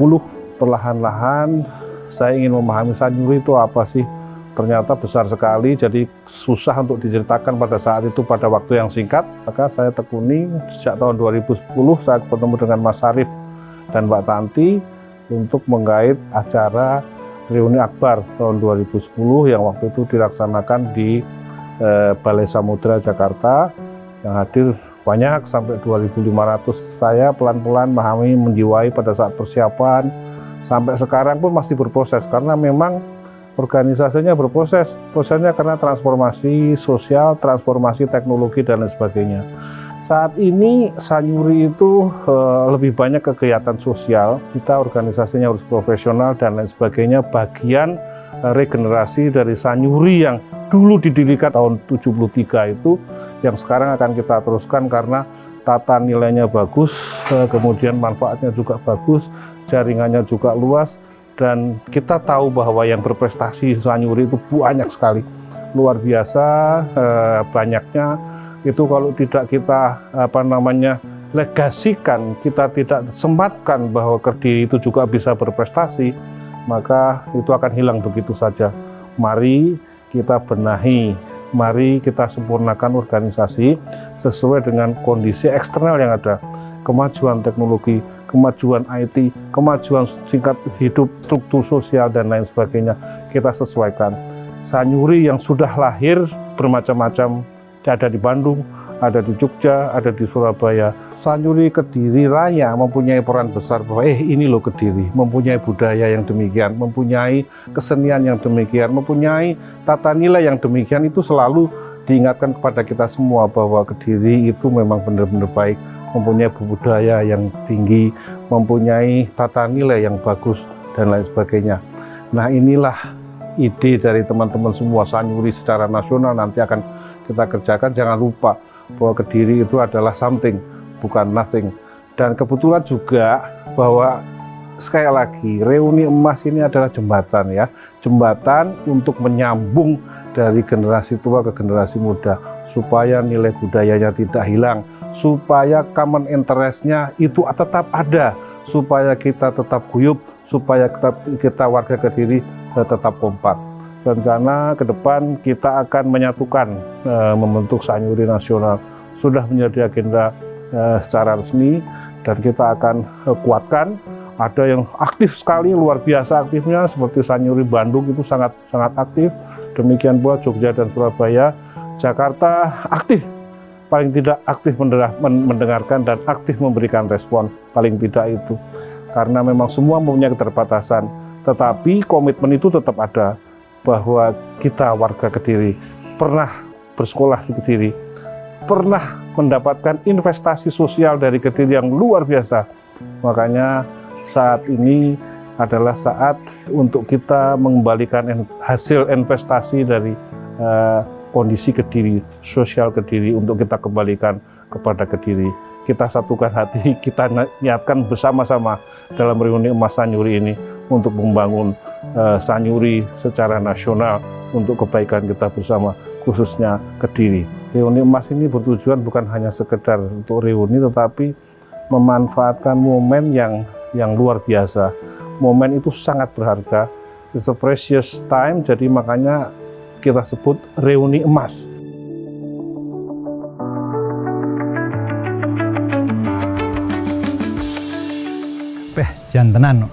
Perlahan-lahan saya ingin memahami Sanyuri itu apa sih. Ternyata besar sekali, jadi susah untuk diceritakan pada saat itu pada waktu yang singkat. Maka saya tekuni sejak tahun 2010 saya bertemu dengan Mas Syarif dan Mbak Tanti untuk menggait acara Reuni Akbar tahun 2010 yang waktu itu dilaksanakan di Balai Samudra Jakarta, yang hadir banyak sampai 2.500. Saya pelan-pelan memahami, menjiwai pada saat persiapan, sampai sekarang pun masih berproses karena memang organisasinya berproses. Prosesnya karena transformasi sosial, transformasi teknologi dan lain sebagainya. Saat ini Sanyuri itu lebih banyak kegiatan sosial. Kita organisasinya harus profesional dan lain sebagainya. Bagian regenerasi dari Sanyuri yang dulu didirikan tahun 73 itu yang sekarang akan kita teruskan karena tata nilainya bagus, kemudian manfaatnya juga bagus, jaringannya juga luas, dan kita tahu bahwa yang berprestasi Sanyuri itu banyak sekali, luar biasa banyaknya. Itu kalau tidak kita legasikan, kita tidak sematkan bahwa Kediri itu juga bisa berprestasi, maka itu akan hilang begitu saja. Mari kita benahi, mari kita sempurnakan organisasi sesuai dengan kondisi eksternal yang ada. Kemajuan teknologi, kemajuan IT, kemajuan tingkat hidup, struktur sosial dan lain sebagainya kita sesuaikan. Sanyuri yang sudah lahir bermacam-macam, ada di Bandung, ada di Jogja, ada di Surabaya. Sanyuri Kediri Raya mempunyai peran besar bahwa ini loh Kediri, mempunyai budaya yang demikian, mempunyai kesenian yang demikian, mempunyai tata nilai yang demikian. Itu selalu diingatkan kepada kita semua bahwa Kediri itu memang benar-benar baik, mempunyai budaya yang tinggi, mempunyai tata nilai yang bagus dan lain sebagainya. Nah, inilah ide dari teman-teman semua Sanyuri secara nasional nanti akan kita kerjakan. Jangan lupa bahwa Kediri itu adalah something, bukan nothing. Dan kebetulan juga bahwa sekali lagi Reuni Emas ini adalah jembatan ya, jembatan untuk menyambung dari generasi tua ke generasi muda supaya nilai budayanya tidak hilang, supaya common interest-nya itu tetap ada, supaya kita tetap guyup, supaya kita warga Kediri tetap kompak. Rencana ke depan kita akan menyatukan, membentuk Sanyuri Nasional. Sudah menjadi agenda secara resmi dan kita akan kuatkan. Ada yang aktif sekali, luar biasa aktifnya, seperti Sanyuri Bandung itu sangat aktif. Demikian pula Jogja dan Surabaya. Jakarta aktif, paling tidak aktif mendengarkan dan aktif memberikan respon, paling tidak itu. Karena memang semua mempunyai keterbatasan, tetapi komitmen itu tetap ada. Bahwa kita warga Kediri pernah bersekolah di Kediri, pernah mendapatkan investasi sosial dari Kediri yang luar biasa. Makanya saat ini adalah saat untuk kita mengembalikan hasil investasi dari kondisi Kediri, sosial Kediri, untuk kita kembalikan kepada Kediri. Kita satukan hati, kita niatkan bersama-sama dalam Reuni Emas Sanyuri ini untuk membangun Sanyuri secara nasional untuk kebaikan kita bersama, khususnya Kediri. Reuni Emas ini bertujuan bukan hanya sekedar untuk reuni, tetapi memanfaatkan momen yang luar biasa. Momen itu sangat berharga, it's a precious time, jadi makanya kita sebut Reuni Emas. Jan tenan,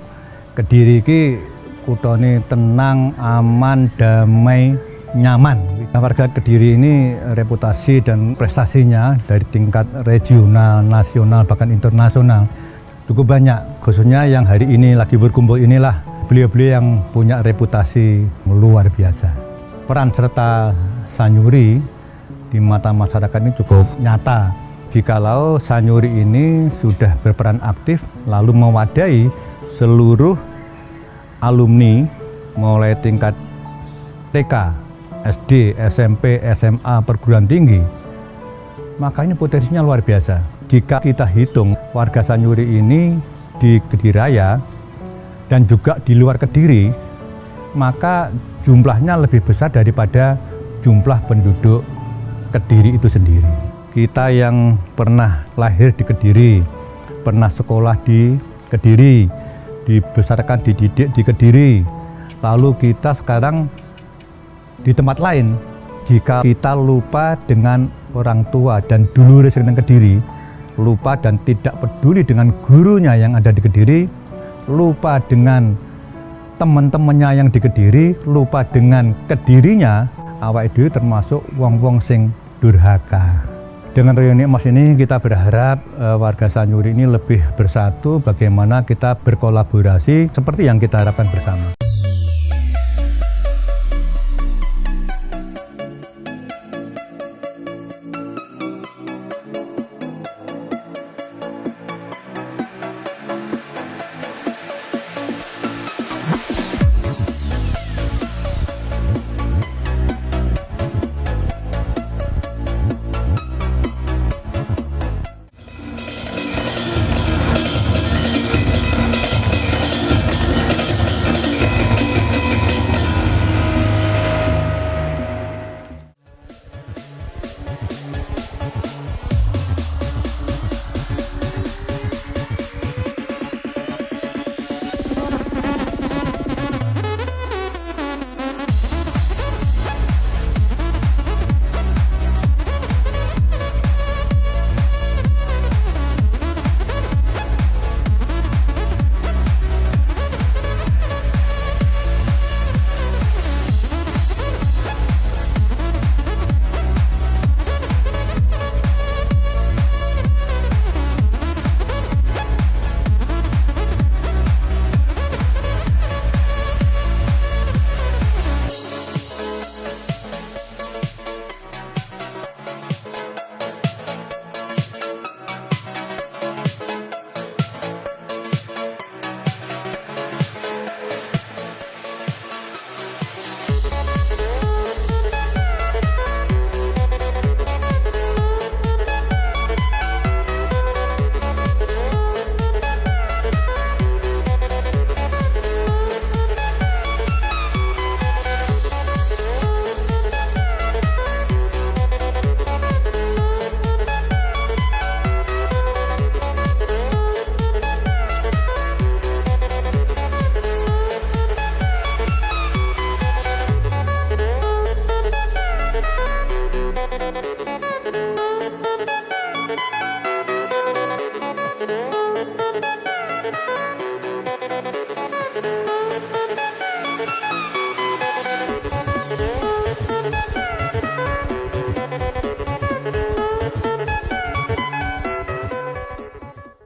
Kediri iki kutane tenang, aman, damai, nyaman. Warga Kediri ini reputasi dan prestasinya dari tingkat regional, nasional, bahkan internasional cukup banyak. Khususnya yang hari ini lagi berkumpul inilah beliau-beliau yang punya reputasi luar biasa. Peran serta Sanyuri di mata masyarakat ini cukup nyata. Jikalau Sanyuri ini sudah berperan aktif lalu mewadahi seluruh alumni mulai tingkat TK, SD, SMP, SMA, perguruan tinggi, makanya potensinya luar biasa. Jika kita hitung warga Sanyuri ini di Kediri Raya dan juga di luar Kediri, maka jumlahnya lebih besar daripada jumlah penduduk Kediri itu sendiri. Kita yang pernah lahir di Kediri, pernah sekolah di Kediri, dibesarkan, dididik di Kediri. Lalu kita sekarang di tempat lain. Jika kita lupa dengan orang tua dan dulur sing nang Kediri, lupa dan tidak peduli dengan gurunya yang ada di Kediri, lupa dengan teman-temannya yang di Kediri, lupa dengan Kedirinya, awake dhewe termasuk wong-wong sing durhaka. Dengan reuni emas ini kita berharap warga Sanyuri ini lebih bersatu, bagaimana kita berkolaborasi seperti yang kita harapkan bersama.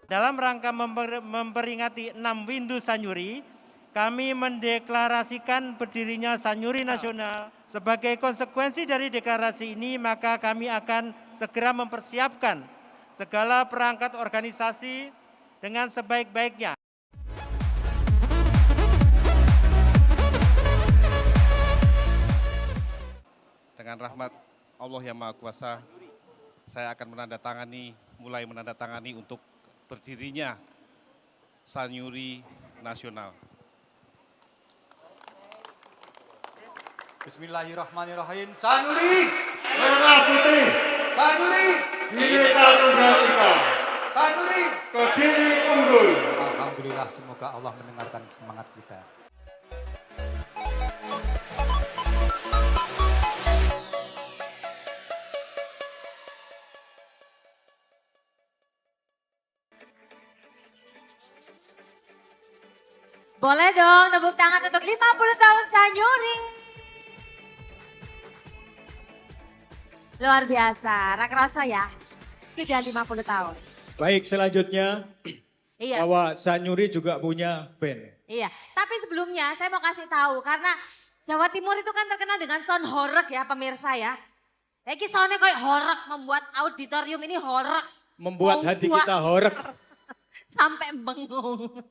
Dalam rangka memperingati 6 Windu Sanyuri, kami mendeklarasikan berdirinya Sanyuri Nasional. Sebagai konsekuensi dari deklarasi ini, maka kami akan segera mempersiapkan segala perangkat organisasi dengan sebaik-baiknya. Dengan rahmat Allah yang Maha Kuasa, saya akan mulai menandatangani untuk berdirinya Sanyuri Nasional. Bismillahirrahmanirrahim. Sanyuri merah putih, Sanyuri Bhinneka Tunggal Ika, Sanyuri Kediri unggul. Alhamdulillah, semoga Allah mendengarkan semangat kita. Boleh dong tepuk tangan untuk 50 tahun Sanyuri. Luar biasa, rakrasa ya. Sudah 50 tahun. Baik, selanjutnya Iya. bahwa Sanyuri juga punya band. Iya, tapi sebelumnya saya mau kasih tahu karena Jawa Timur itu kan terkenal dengan sound horeg ya pemirsa ya. Iki soundnya kayak horeg, membuat auditorium ini horeg. Membuat hati kita horeg. Sampai bengung.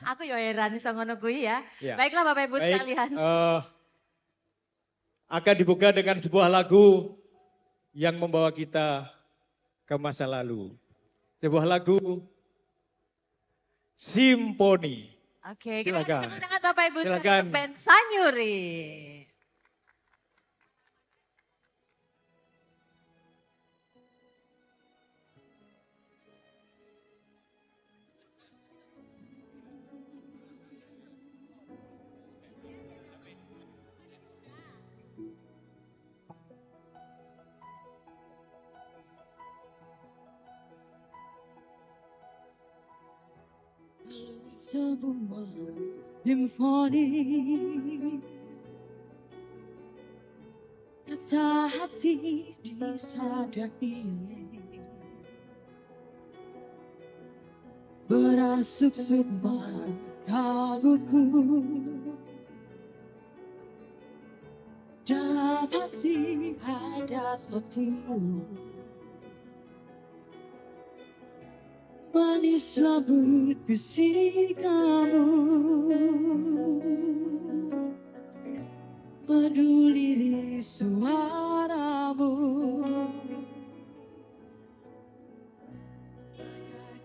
Aku ya heran iso ngono kuwi ya. Ya. Baiklah Bapak Ibu Baik, sekalian. akan dibuka dengan sebuah lagu yang membawa kita ke masa lalu. Sebuah lagu Simponi. Oke, kita kasih Silakan. tepuk tangan Bapak Ibu sekalian Silakan. untuk band Sanyuri. sebuah simfoni, kata hati disadari, berasuk-suk mata buku, dalam hati ada satu manis lembut bisik kamu, peduli di suaramu,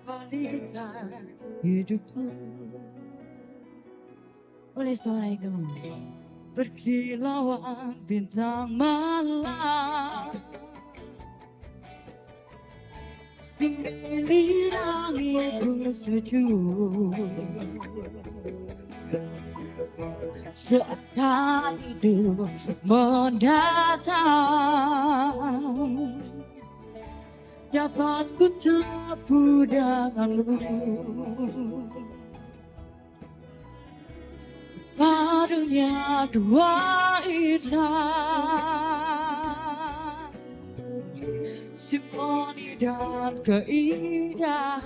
wanita hidupku. Oleh suara kamu berkilauan bintang malam, singgih langitku sejuk, seakan hidup mendatang, dapat ku tabu denganmu. Padunya dua insan, simfoni dan keindahan,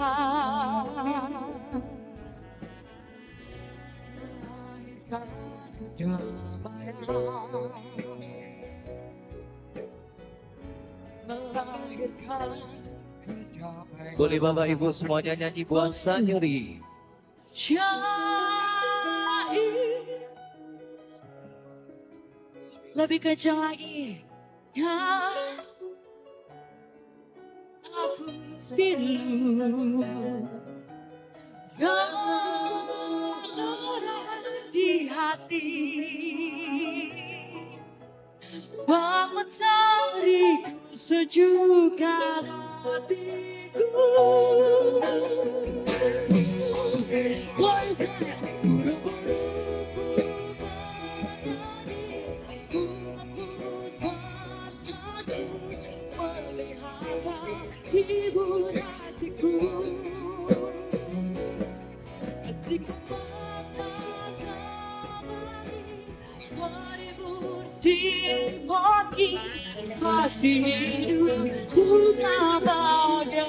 melahirkan kedamaian, melahirkan kedamaian. Boleh Bapak Ibu semuanya nyanyi buat Sanyuri. Lebih kencang lagi, ya. Hapus pilu, gelora di hati, bang matahariku sejukkan hatiku. Why is it? Hibur hatiku, hatiku kembali, mari bersimfoni, masih hidupku tak bahagia.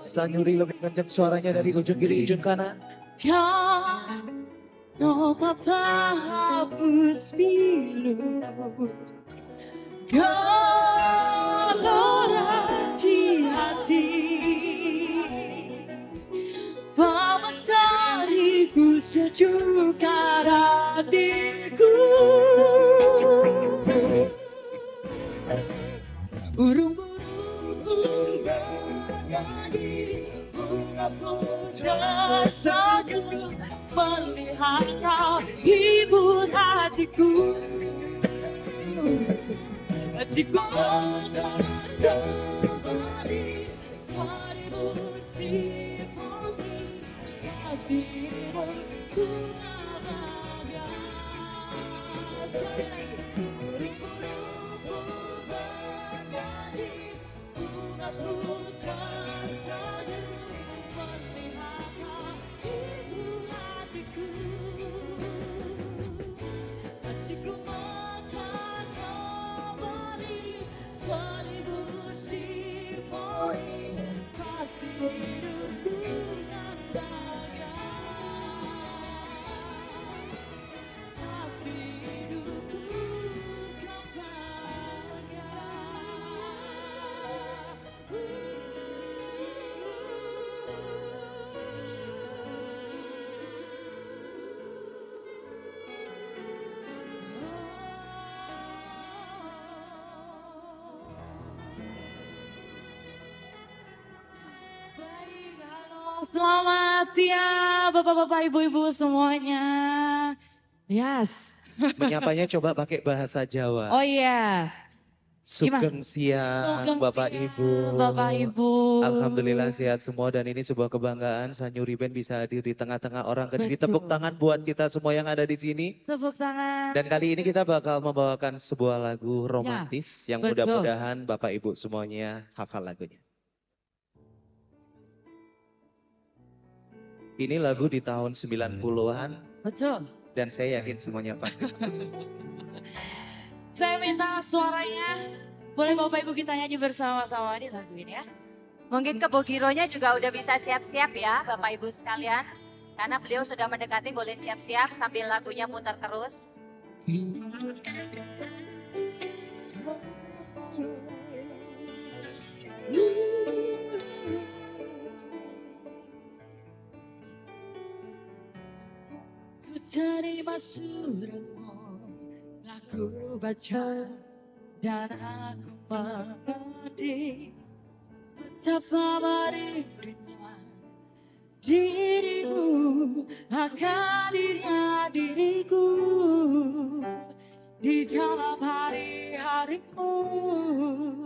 Sanyuri lebih kencang suaranya dari ujung kiri ujung kanan. Ya, Noma hapus pilu, gelora di hati, bang matahariku sejukkan hatiku. Burung-burung bernyanyi, bunga puja saja, melihat kau hibur hatiku. Hatiku kembali, cari bersimfoni, kasih hidupku tak bahagia. Hatiku makan kembali, cari bersih. Selamat siang Bapak-bapak, Ibu-ibu semuanya. Yes. Menyapanya coba pakai bahasa Jawa. Oh iya. Sugeng siang Sugeng Bapak siang, Ibu. Bapak Ibu. Alhamdulillah sehat semua dan ini sebuah kebanggaan Sanyuri Band bisa hadir di tengah-tengah orang Kediri. Betul. Tepuk tangan buat kita semua yang ada di sini. Tepuk tangan. Dan kali ini kita bakal membawakan sebuah lagu romantis yang betul. mudah-mudahan Bapak Ibu semuanya hafal lagunya. Ini lagu di tahun 90-an. Betul. Dan saya yakin semuanya pasti. Saya minta suaranya. Boleh Bapak Ibu kita nyanyi bersama-sama di lagu ini ya. Mungkin Kebogironya juga udah bisa siap-siap ya Bapak Ibu sekalian. Karena beliau sudah mendekati, boleh siap-siap sambil lagunya muter terus. Ku terima suratmu, aku baca dan aku mengerti betapa merindunya dirimu akan hadirnya diriku di dalam hari-harimu.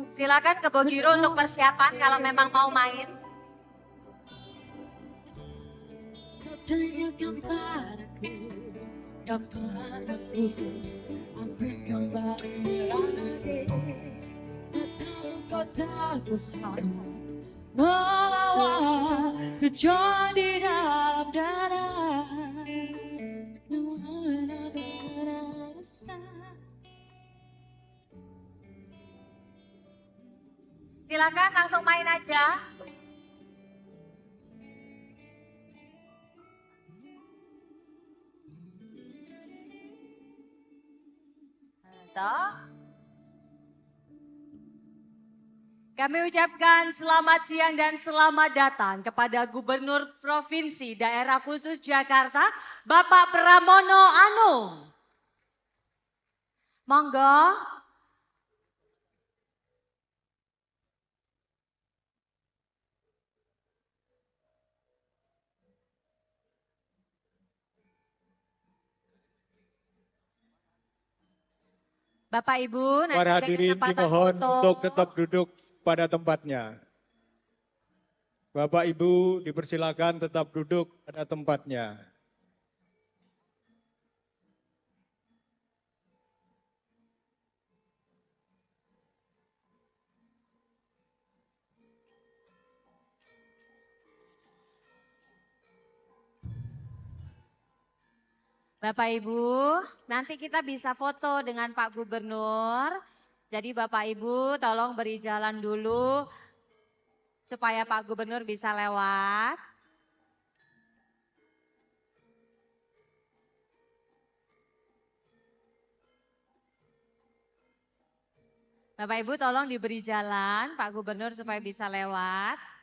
Silakan Kebogiro untuk persiapan kalau memang mau main. Kau tanyakan padaku kapan aku akan kembali lagi. Tahu kau tak bosan melawan kejuan di dalam dada. Nuhana berasa. Silakan langsung main aja. Toh. Kami ucapkan selamat siang dan selamat datang kepada Gubernur Provinsi Daerah Khusus Jakarta, Bapak Pramono Anung. Monggo. Bapak Ibu, nanti Para ada hadirin kesempatan dimohon foto. untuk tetap duduk pada tempatnya. Bapak Ibu dipersilakan tetap duduk pada tempatnya. Bapak Ibu, nanti kita bisa foto dengan Pak Gubernur. Jadi Bapak Ibu tolong beri jalan dulu supaya Pak Gubernur bisa lewat. Bapak Ibu tolong diberi jalan Pak Gubernur supaya bisa lewat.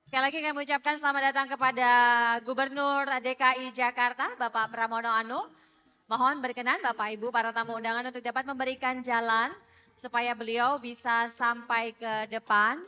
Sekali lagi kami ucapkan selamat datang kepada Gubernur DKI Jakarta, Bapak Pramono Anung. Mohon berkenan Bapak Ibu para tamu undangan untuk dapat memberikan jalan supaya beliau bisa sampai ke depan.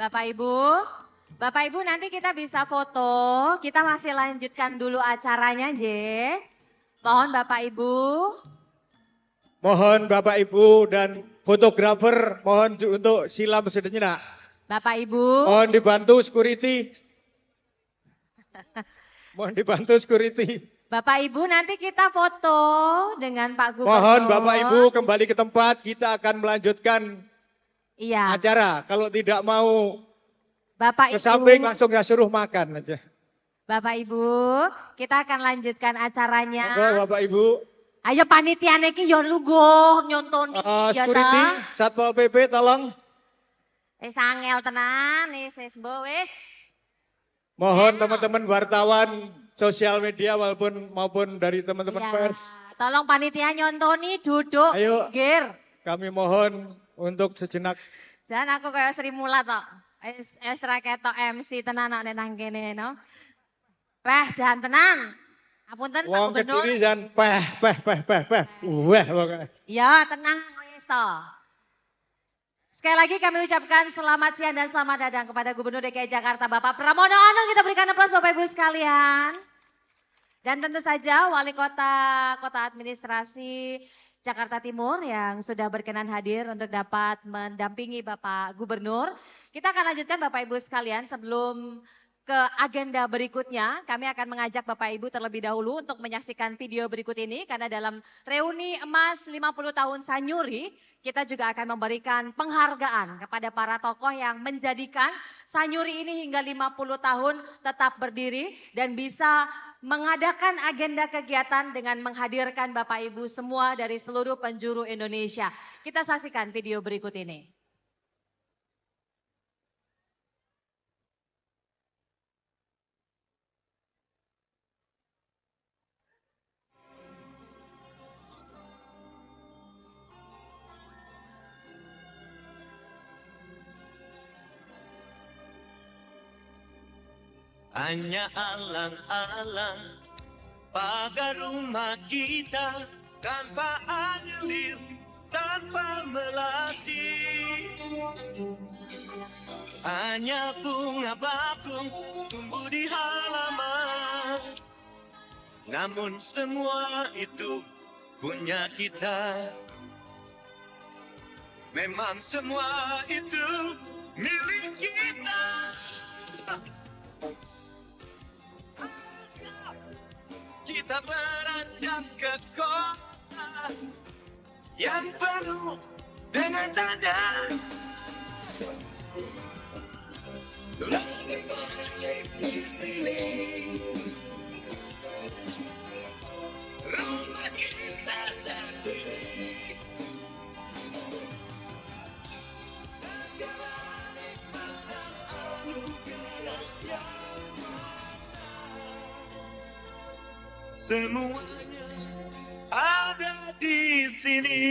Bapak Ibu nanti kita bisa foto, kita masih lanjutkan dulu acaranya, J. Mohon Bapak Ibu. Mohon Bapak Ibu dan fotografer mohon untuk silam sejenak. Bapak Ibu. Mohon dibantu security. Mohon dibantu security. Bapak Ibu nanti kita foto dengan Pak Gubernur. Mohon Bapak Ibu kembali ke tempat, kita akan melanjutkan iya. acara. Kalau tidak mau Bapak ke Ibu. samping langsung ya suruh makan aja. Bapak Ibu, kita akan lanjutkan acaranya. Monggo Bapak Ibu. Ayo panitia iki yo lungguh nyontoni ya Security, ta. Satpol PP tolong. Angel tenan, wis mbok wis. Mohon teman-teman wartawan, sosial media maupun dari teman-teman Ya, pers. tolong panitia nyontoni duduk Ayo. minggir. Kami mohon untuk sejenak. Jangan aku kayak Sri Mulat tok. Es ra ketok MC tenan nek nang kene no. Jangan tenan. Apunten Pak Wong Gubernur. Kediri jan peh. Wah pokoknya. Ya, tenang wis to. Sekali lagi kami ucapkan selamat siang dan selamat datang kepada Gubernur DKI Jakarta Bapak Pramono Anung. Kita berikan aplaus Bapak Ibu sekalian. Dan tentu saja Wali Kota Administrasi Jakarta Timur yang sudah berkenan hadir untuk dapat mendampingi Bapak Gubernur. Kita akan lanjutkan Bapak Ibu sekalian sebelum ke agenda berikutnya. Kami akan mengajak Bapak Ibu terlebih dahulu untuk menyaksikan video berikut ini. Karena dalam reuni emas 50 tahun Sanyuri, kita juga akan memberikan penghargaan kepada para tokoh yang menjadikan Sanyuri ini hingga 50 tahun tetap berdiri dan bisa mengadakan agenda kegiatan dengan menghadirkan Bapak Ibu semua dari seluruh penjuru Indonesia. Kita saksikan video berikut ini. Hanya alang-alang pagar rumah kita tanpa angin, tanpa melati. Hanya bunga bakung tumbuh di halaman. Namun semua itu punya kita. Memang semua itu milik kita. Kita beranjak ke kota yang penuh dengan tanda. Lebih baik di sini. Rumah kita sendiri. Segala nikmat dan anugerah yang semuanya ada di sini.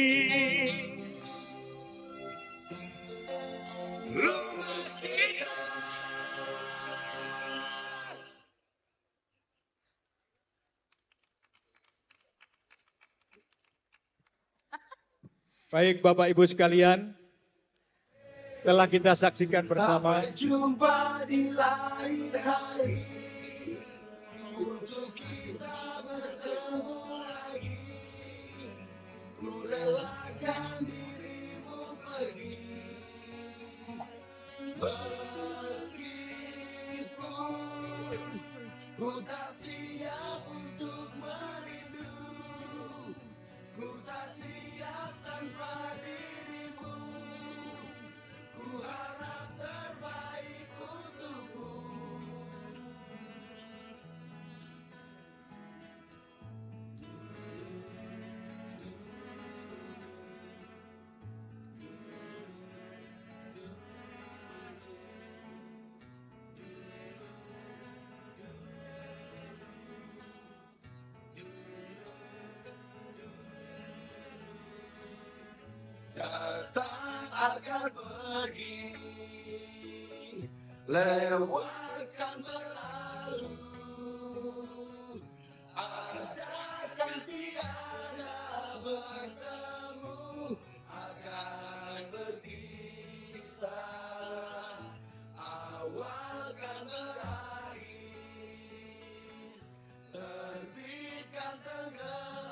Rumah kita. Baik Bapak Ibu sekalian, telah kita saksikan bersama. Sampai jumpa di lain hari. Untuk kita bertemu lagi. Ku relakan dirimu pergi. Meskipun ku tak siap untuk merindu. Ku tak siap tanpa dirimu. Ku harap terbaik untukmu. Datang akan pergi, lewatkan berlalu. Adakan tiada bertemu, akan berpisah. Awal kan berakhir, terbitkan tenggelam.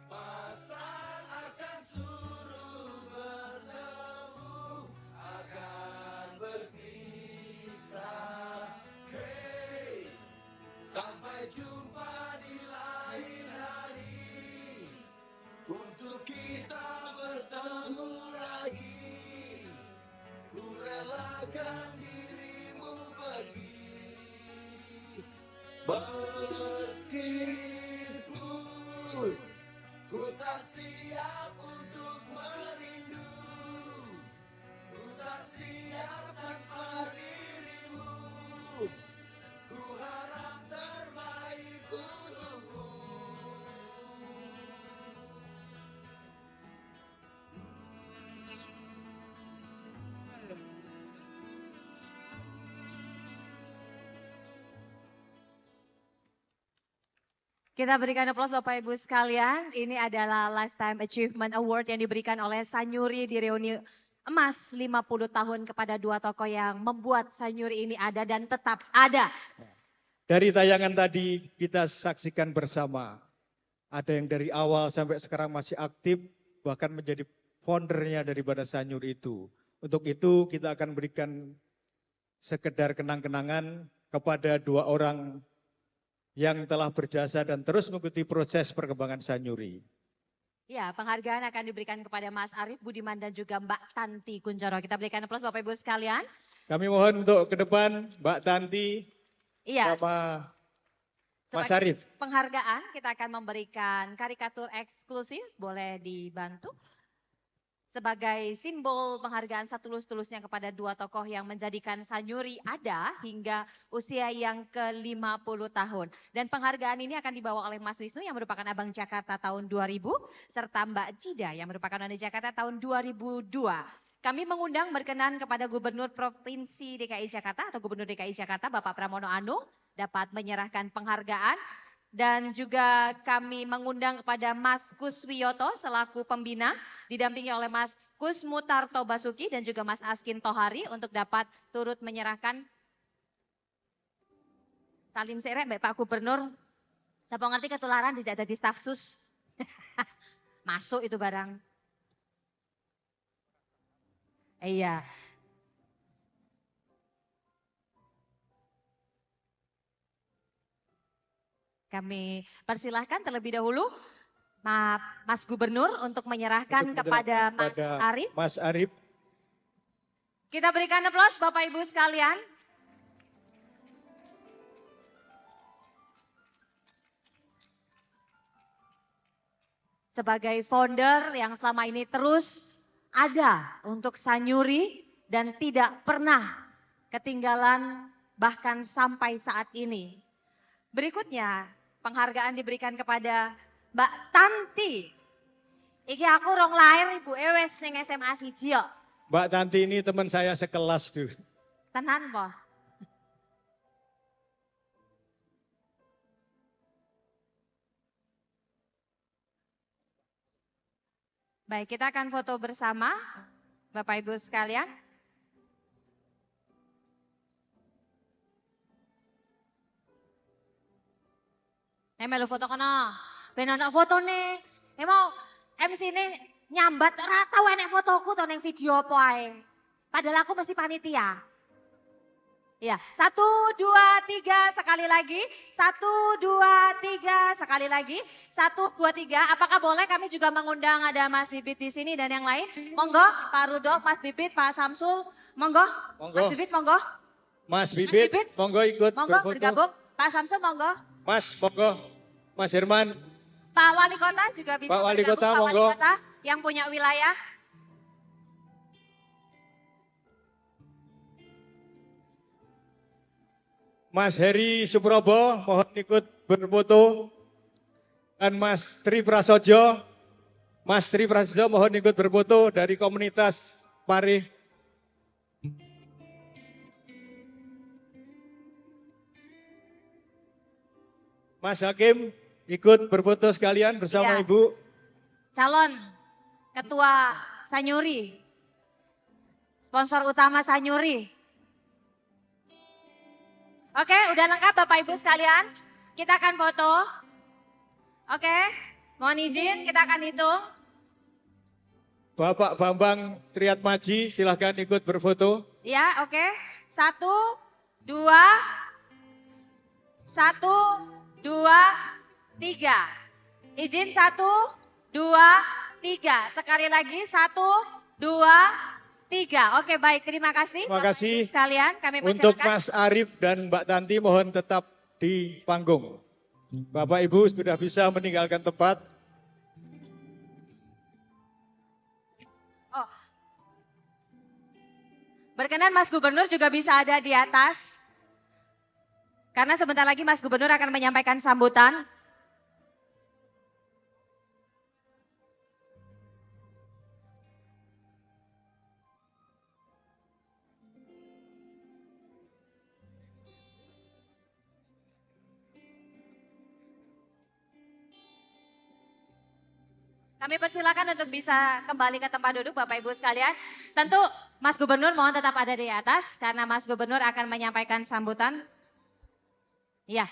Pasang akan suruh bertemu, akan berpisah. Hey, sampai jumpa di lain hari. Untuk kita bertemu lagi. Ku relakan dirimu pergi. Meskipun Ku tak siap untuk merindu, ku tak siap tanpa dirimu. Ku harap terbaik untukmu. Kita berikan aplaus Bapak Ibu sekalian. Ini adalah Lifetime Achievement Award yang diberikan oleh Sanyuri di reuni emas 50 tahun kepada dua tokoh yang membuat Sanyuri ini ada dan tetap ada. Dari tayangan tadi kita saksikan bersama. Ada yang dari awal sampai sekarang masih aktif, bahkan menjadi foundernya daripada Sanyuri itu. Untuk itu kita akan berikan sekedar kenang-kenangan kepada dua orang yang telah berjasa dan terus mengikuti proses perkembangan Sanyuri. Ya, penghargaan akan diberikan kepada Mas Arief Budiman dan juga Mbak Tanti Kunchoro. Kita berikan aplaus Bapak Ibu sekalian. Kami mohon untuk ke depan Mbak Tanti Iya. sama Mas Sebagai Arief. penghargaan kita akan memberikan karikatur eksklusif, boleh dibantu. Sebagai simbol penghargaan setulus-tulusnya kepada dua tokoh yang menjadikan Sanyuri ada hingga usia yang ke-50 tahun. Dan penghargaan ini akan dibawa oleh Mas Wisnu yang merupakan Abang Jakarta tahun 2000, serta Mbak Cida yang merupakan None Jakarta tahun 2002. Kami mengundang berkenan kepada Gubernur Provinsi DKI Jakarta atau Gubernur DKI Jakarta Bapak Pramono Anung dapat menyerahkan penghargaan. Dan juga kami mengundang kepada Mas Kuswiyoto selaku pembina, didampingi oleh Mas Kus Mutarto Basuki dan juga Mas Askin Tohari untuk dapat turut menyerahkan salim serek Mbak Pak Gubernur. Siapa ngerti ketularan tidak ada di staf sus. Masuk itu barang. Iya. Kami persilahkan terlebih dahulu Mas Gubernur untuk menyerahkan kepada Mas Arief. Mas Arief. Kita berikan aplaus Bapak Ibu sekalian. Sebagai founder yang selama ini terus ada untuk Sanyuri dan tidak pernah ketinggalan bahkan sampai saat ini. Berikutnya penghargaan diberikan kepada Mbak Tanti. Iki aku rong lahir Ibu wis ning SMA 1 kok. Mbak Tanti ini teman saya sekelas tuh. Tenan po. Baik, kita akan foto bersama Bapak Ibu sekalian. Melu foto kono, ben ana fotone. Mau MC ini nyambat ora tau enek fotoku to ning video apa ae. Padahal aku mesti panitia. Ya, 1, 2, 3 sekali lagi. 1, 2, 3 sekali lagi. 1, 2, 3. Apakah boleh kami juga mengundang ada Mas Bibit di sini dan yang lain? Monggo, Pak Rudolf, Mas Bibit, Pak Samsul, monggo. Mas Bibit, monggo. Mas Bibit, monggo ikut Monggo berfoto. bergabung. Pak Samsul, monggo. Mas, monggo. Mas Herman. Pak Wali Kota juga bisa Pak Wali bergabung. Kota, Pak Wali monggo. Kota yang punya wilayah. Mas Heri Suprobo, mohon ikut berfoto. Dan Mas Tri Prasojo. Mas Tri Prasojo mohon ikut berfoto dari komunitas Pare. Mas Hakim ikut berfoto sekalian bersama Iya. Ibu. Calon Ketua Sanyuri. Sponsor utama Sanyuri. Oke, udah lengkap Bapak Ibu sekalian. Kita akan foto. Oke, mohon izin kita akan hitung. Bapak Bambang Triatmaji silahkan ikut berfoto. Ya, oke. 1, 2, 3. Izin 1, 2, 3. Sekali lagi 1, 2, 3. Oke, baik. Terima kasih. Terima Bapak kasih. Ibu sekalian, kami Untuk persilakan. Mas Arief dan Mbak Tanti mohon tetap di panggung. Bapak Ibu sudah bisa meninggalkan tempat. Oh. Berkenan Mas Gubernur juga bisa ada di atas. Karena sebentar lagi Mas Gubernur akan menyampaikan sambutan. Kami persilakan untuk bisa kembali ke tempat duduk Bapak Ibu sekalian. Tentu Mas Gubernur mohon tetap ada di atas karena Mas Gubernur akan menyampaikan sambutan. Iya.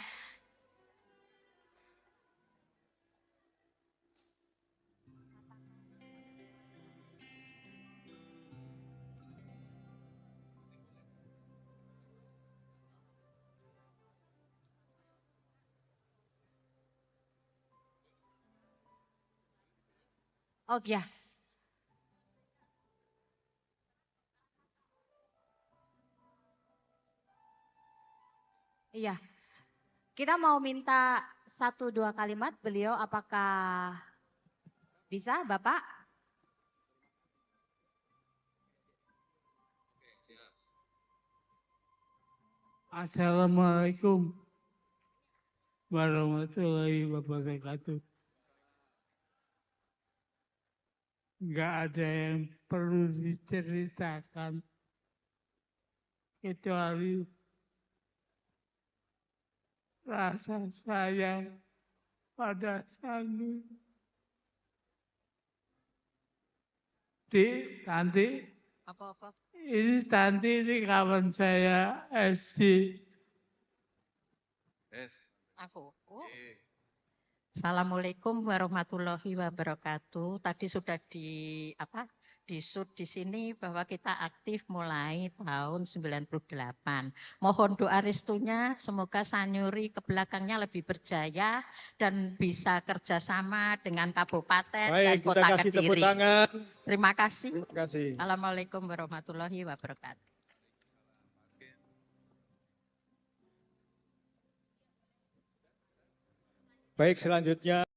Oh ya. Iya. Kita mau minta 1-2 kalimat beliau apakah bisa Bapak? Assalamualaikum warahmatullahi wabarakatuh. Nggak ada yang perlu diceritakan kecuali rasa sayang pada Sanuri. Tanti, Apa-apa? ini Tanti ini kawan saya SD. Aku. Oh. Assalamualaikum warahmatullahi wabarakatuh. Tadi sudah di sini bahwa kita aktif mulai tahun 98. Mohon doa restunya semoga Sanyuri ke belakangnya lebih berjaya dan bisa kerjasama dengan kabupaten dan Baik, kota kita kasih tepuk Kediri. tangan. Terima kasih. Terima kasih. Assalamualaikum warahmatullahi wabarakatuh. Baik, selanjutnya.